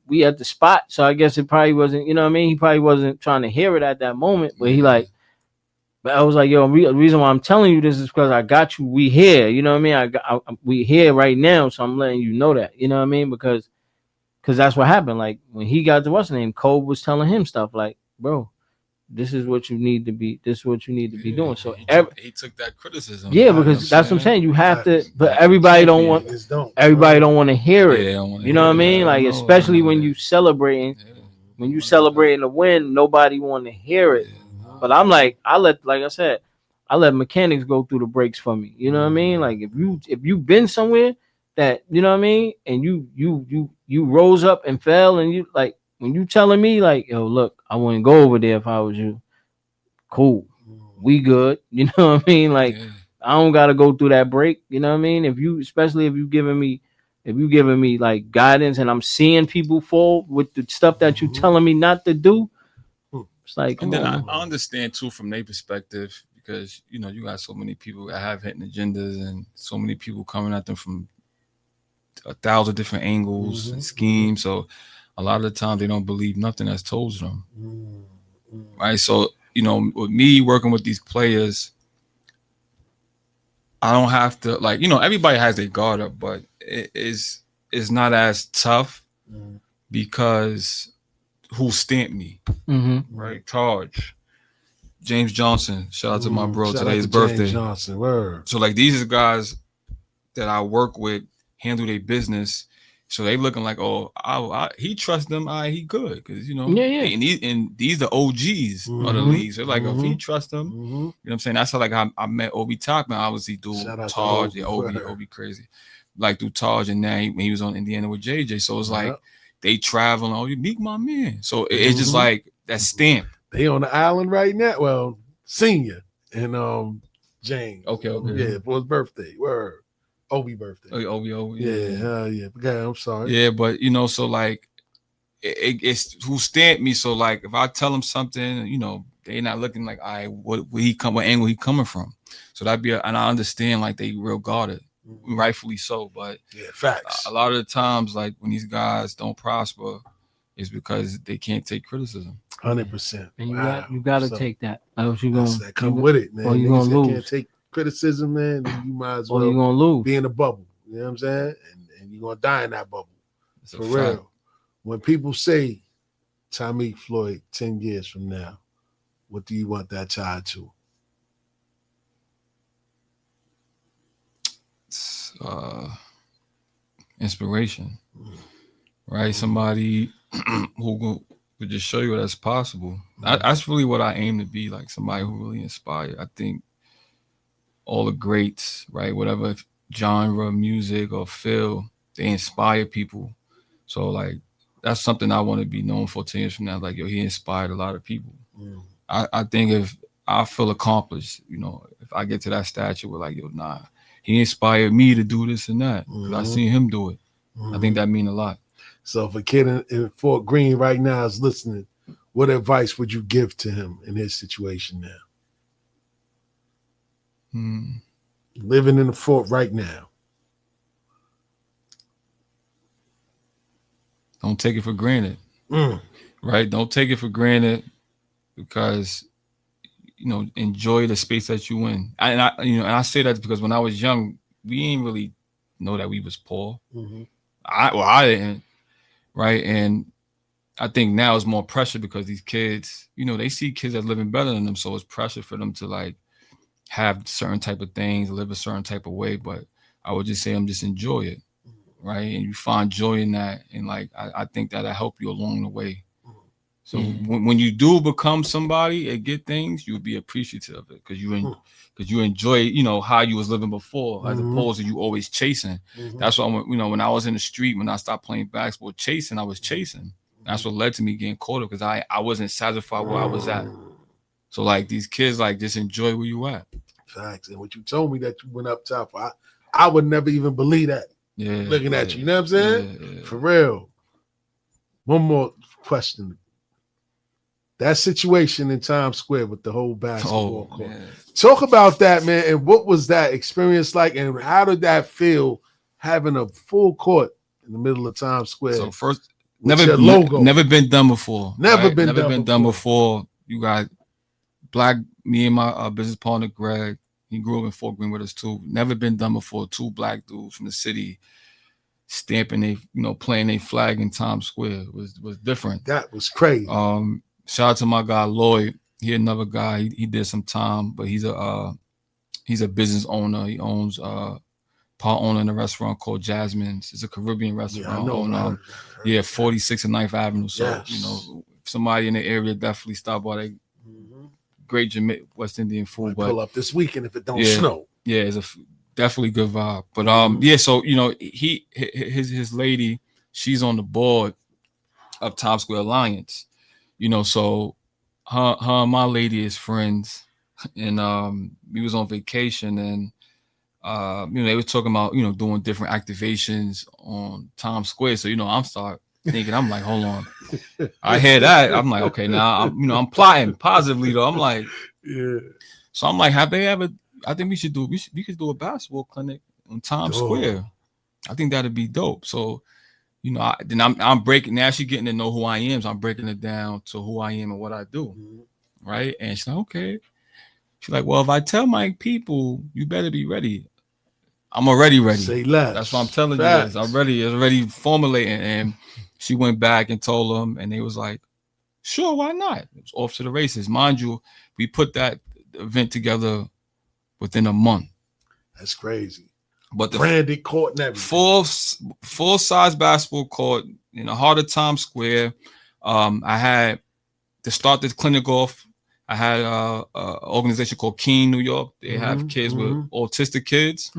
[SPEAKER 7] We at the spot, so I guess it probably wasn't, you know what I mean? He probably wasn't trying to hear it at that moment, but he like, but I was like, yo, the reason why I'm telling you this is because I got you. We here, you know what I mean? We here right now, so I'm letting you know that, you know what I mean? Because that's what happened. Like when he got to what's the name, Cole was telling him stuff like, bro, this is what you need to be. This is what you need to be doing. So
[SPEAKER 6] he took that criticism.
[SPEAKER 7] Yeah, because that's what I'm saying. You have to, but everybody don't want. Everybody don't want to hear it. You know what I mean? Like especially when you celebrating, when you celebrating the win, nobody want to hear it. But I'm like, like I said, I let mechanics go through the brakes for me. You know what I mean? Like if you been somewhere that, you know what I mean, and you rose up and fell, and you like when you telling me like, yo, look, I wouldn't go over there if I was you. Cool, we good. You know what I mean? Like I don't gotta go through that break. You know what I mean? Especially if you giving me like guidance, and I'm seeing people fall with the stuff that you telling me not to do. It's like,
[SPEAKER 6] and then I understand too from their perspective because you know you got so many people that have hidden agendas and so many people coming at them from 1,000 different angles and schemes. So a lot of the time they don't believe nothing that's told to them. Right. So, you know, with me working with these players, I don't have to like, you know, everybody has their guard up, but it's not as tough because who stamped me. Right. Taj. James Johnson. Shout out to my bro. Today's birthday.
[SPEAKER 5] James Johnson. Word.
[SPEAKER 6] So like these are guys that I work with, handle their business. So they looking like, oh, he trusts them. He good because you know, and these the OGs of the league. So like, if he trusts them, you know what I'm saying. That's how like I met Obi Toppin. Obviously, through Taj, Obi crazy, like through Taj, and now when he was on Indiana with JJ. So it's like they traveling. Oh, you meet my man. So it's just like that stamp.
[SPEAKER 5] They on the island right now. Well, senior and James.
[SPEAKER 6] Okay.
[SPEAKER 5] Yeah, for his birthday. Word. Obi birthday.
[SPEAKER 6] Obi.
[SPEAKER 5] Yeah. Okay, I'm sorry.
[SPEAKER 6] Yeah, but you know, so like it's who stamped me. So like if I tell them something, you know, they not looking like what angle he coming from. So that'd be and I understand like they real guarded, rightfully so. But
[SPEAKER 5] yeah, facts.
[SPEAKER 6] A lot of the times, like when these guys don't prosper, is because they can't take criticism.
[SPEAKER 5] 100%.
[SPEAKER 7] And you got to take that. Else you gonna
[SPEAKER 5] come with it, man.
[SPEAKER 7] Or you gonna lose.
[SPEAKER 5] Can't take criticism, man. Then you might as well.
[SPEAKER 7] Or you gonna lose.
[SPEAKER 5] Be in a bubble. You know what I'm saying? And you're gonna die in that bubble. For real. When people say Tameek Floyd 10 years from now, what do you want that child to?
[SPEAKER 6] It's, inspiration, right? Somebody who But just show you that's possible. That's really what I aim to be, like somebody who really inspired. I think all the greats, right, whatever genre, music or feel, they inspire people. So like that's something I want to be known for 10 years from now. Like, yo, he inspired a lot of people. I think if I feel accomplished, you know, if I get to that stature where like, yo, nah, he inspired me to do this and that because I seen him do it. I think that mean a lot.
[SPEAKER 5] So if a kid in Fort Greene right now is listening, what advice would you give to him in his situation now? Living in the fort right now.
[SPEAKER 6] Don't take it for granted. Right? Don't take it for granted because, you know, enjoy the space that you in. And I say that because when I was young, we didn't really know that we was poor. I didn't. Right. And I think now it's more pressure because these kids, you know, they see kids that living better than them. So it's pressure for them to like have certain type of things, live a certain type of way. But I would just say just enjoy it. Right. And you find joy in that. And like, I think that'll help you along the way. So when you do become somebody and get things, you'll be appreciative of it because you enjoy, you know, how you was living before as opposed to you always chasing. That's why, you know, when I was in the street, when I stopped playing basketball, I was chasing. That's what led to me getting caught up because I wasn't satisfied where I was at. So like these kids, like just enjoy where you at.
[SPEAKER 5] Facts. And what you told me that you went up top, I would never even believe that.
[SPEAKER 6] Yeah.
[SPEAKER 5] Looking at you, you know what I'm saying?
[SPEAKER 6] Yeah.
[SPEAKER 5] For real. One more question. That situation in Times Square with the whole basketball court.
[SPEAKER 6] Man.
[SPEAKER 5] Talk about that, man. And what was that experience like? And how did that feel having a full court in the middle of Times Square?
[SPEAKER 6] So first,
[SPEAKER 5] never
[SPEAKER 6] been done before.
[SPEAKER 5] Never
[SPEAKER 6] right?
[SPEAKER 5] been done
[SPEAKER 6] before. You got me and my business partner, Greg. He grew up in Fort Greene with us too. Never been done before. 2 black dudes from the city stamping playing a flag in Times Square was different.
[SPEAKER 5] That was crazy.
[SPEAKER 6] Shout out to my guy Lloyd. He another guy. He did some time, but he's a business owner. He owns part owner in a restaurant called Jasmine's. It's a Caribbean restaurant. 46 and 9th Avenue. So
[SPEAKER 5] yes.
[SPEAKER 6] you know, if somebody in the area definitely stop by. They great Jamaican West Indian food. But
[SPEAKER 5] pull up this weekend if it don't snow.
[SPEAKER 6] Yeah, it's a definitely good vibe. But so you know, his lady, she's on the board of Times Square Alliance. You know, so her and my lady is friends, and we was on vacation, and you know, they were talking about, you know, doing different activations on Times Square. So, you know, I'm like, hold on. I hear that. I'm like, okay, now I'm plotting positively though. I'm like,
[SPEAKER 5] yeah.
[SPEAKER 6] So I'm like, have they ever? I think we could do a basketball clinic on Times Square. I think that'd be dope. So, you know, I'm breaking. Now she's getting to know who I am. So I'm breaking it down to who I am and what I do, right? And she's like, okay. She's like, well, if I tell my people, you better be ready. I'm already ready.
[SPEAKER 5] Say less.
[SPEAKER 6] That's what I'm telling you. Guys. I'm ready. It's already formulating. And she went back and told them, and they was like, sure, why not? It was off to the races. Mind you, we put that event together within a month. That's
[SPEAKER 5] crazy.
[SPEAKER 6] But the
[SPEAKER 5] branded court and everything.
[SPEAKER 6] Full size basketball court in the heart of Times Square. I had to start this clinic off. I had an organization called Keen New York. They have kids with autistic kids.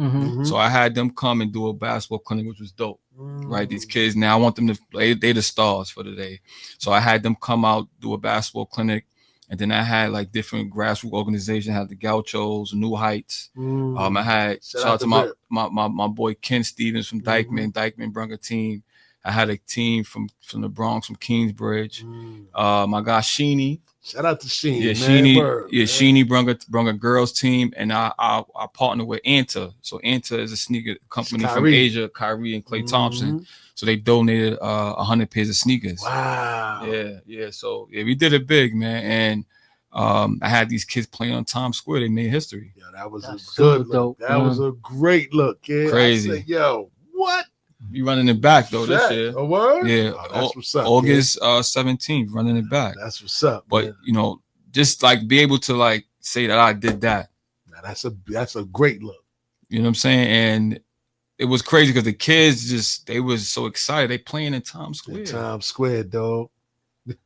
[SPEAKER 6] So I had them come and do a basketball clinic, which was dope. Right? These kids, now I want them to play. They the stars for the day. So I had them come out, do a basketball clinic. And then I had like different grassroots organizations. I had the Gauchos, New Heights. I had shout out to my boy Ken Stevens from Dykeman. Dykeman brung a team. I had a team from the Bronx, from Kingsbridge. My guy Sheeny.
[SPEAKER 5] Shout out to Sheeny.
[SPEAKER 6] Yeah, Sheeny. Sheeny brung a girls team, and I partnered with Anta. So Anta is a sneaker company from Asia, Kyrie and Klay Thompson. So they donated 100 pairs of sneakers.
[SPEAKER 5] Wow.
[SPEAKER 6] Yeah. So yeah, we did it big, man. And I had these kids playing on Times Square. They made history.
[SPEAKER 5] Yeah, that was a good look. That was a great look, kid.
[SPEAKER 6] Crazy.
[SPEAKER 5] I said, yo, what?
[SPEAKER 6] You running it back though this year.
[SPEAKER 5] A word?
[SPEAKER 6] Yeah.
[SPEAKER 5] That's what's up.
[SPEAKER 6] August 17th, running it back.
[SPEAKER 5] That's what's up.
[SPEAKER 6] But you know, just like be able to like say that I did that.
[SPEAKER 5] Now, that's a great look.
[SPEAKER 6] You know what I'm saying? And it was crazy because the kids they was so excited. They playing in Times Square.
[SPEAKER 5] Times Square, dog.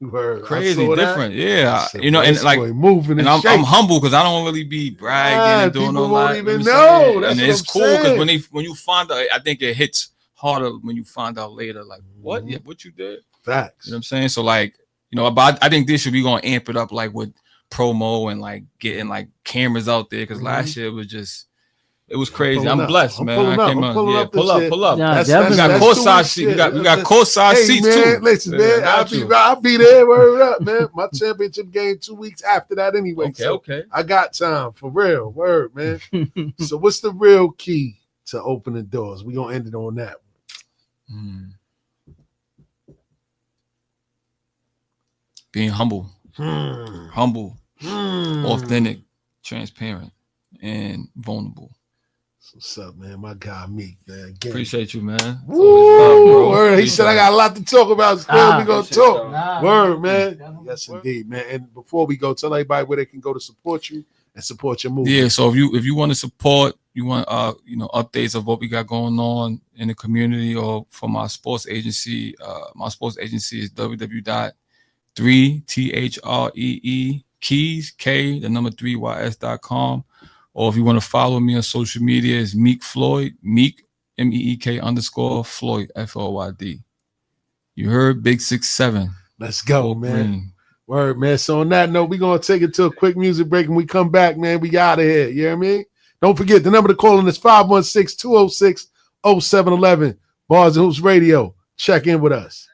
[SPEAKER 5] Word.
[SPEAKER 6] Crazy, different. Yeah.
[SPEAKER 5] Said,
[SPEAKER 6] You know, and
[SPEAKER 5] this
[SPEAKER 6] like
[SPEAKER 5] boy moving
[SPEAKER 6] and I'm humble because I don't really be bragging and doing
[SPEAKER 5] people
[SPEAKER 6] all
[SPEAKER 5] won't
[SPEAKER 6] that.
[SPEAKER 5] even
[SPEAKER 6] You
[SPEAKER 5] know. That's
[SPEAKER 6] and
[SPEAKER 5] what
[SPEAKER 6] it's
[SPEAKER 5] I'm
[SPEAKER 6] cool because
[SPEAKER 5] saying.
[SPEAKER 6] when you find out, I think it hits harder when you find out later. Like, what?
[SPEAKER 5] Mm-hmm.
[SPEAKER 6] Yeah, what you did?
[SPEAKER 5] Facts.
[SPEAKER 6] You know what I'm saying? So like, you know, but I think this year we gonna amp it up like with promo and like getting like cameras out there because last year it was crazy. I'm blessed, man. I came out. Yeah, pull up.
[SPEAKER 7] Nah,
[SPEAKER 6] We
[SPEAKER 7] definitely.
[SPEAKER 6] got courtside seats. We got courtside seats
[SPEAKER 5] man,
[SPEAKER 6] too.
[SPEAKER 5] Listen, man,
[SPEAKER 6] Yeah,
[SPEAKER 5] I'll be there. Word up, man. My championship game 2 weeks after that anyway.
[SPEAKER 6] Okay.
[SPEAKER 5] I got time for real. Word, man. So what's the real key to opening doors? We gonna end it on that one.
[SPEAKER 6] Being humble, authentic, transparent, and vulnerable.
[SPEAKER 5] What's up, man? My guy Meek, man. Again.
[SPEAKER 6] Appreciate you, man.
[SPEAKER 5] Woo! Word. He said I got a lot to talk about. Still, we gonna talk. Word, man. Yes, indeed, man. And before we go, tell everybody where they can go to support you and support your movement.
[SPEAKER 6] Yeah. So if you want to support, you want updates of what we got going on in the community or for my sports agency. My sports agency is www.3THREE keys K3ys.com. Or if you want to follow me on social media, is Meek Floyd, Meek MEEK_ Floyd FLYD. You heard? Big 6'7".
[SPEAKER 5] Let's go,
[SPEAKER 6] Fort
[SPEAKER 5] man.
[SPEAKER 6] Greene.
[SPEAKER 5] Word, man. So on that note, we're gonna take it to a quick music break and we come back, man. We out of here. You know what I mean? Don't forget the number to call in is 516-206-0711. Bars and Hoops Radio. Check in with us.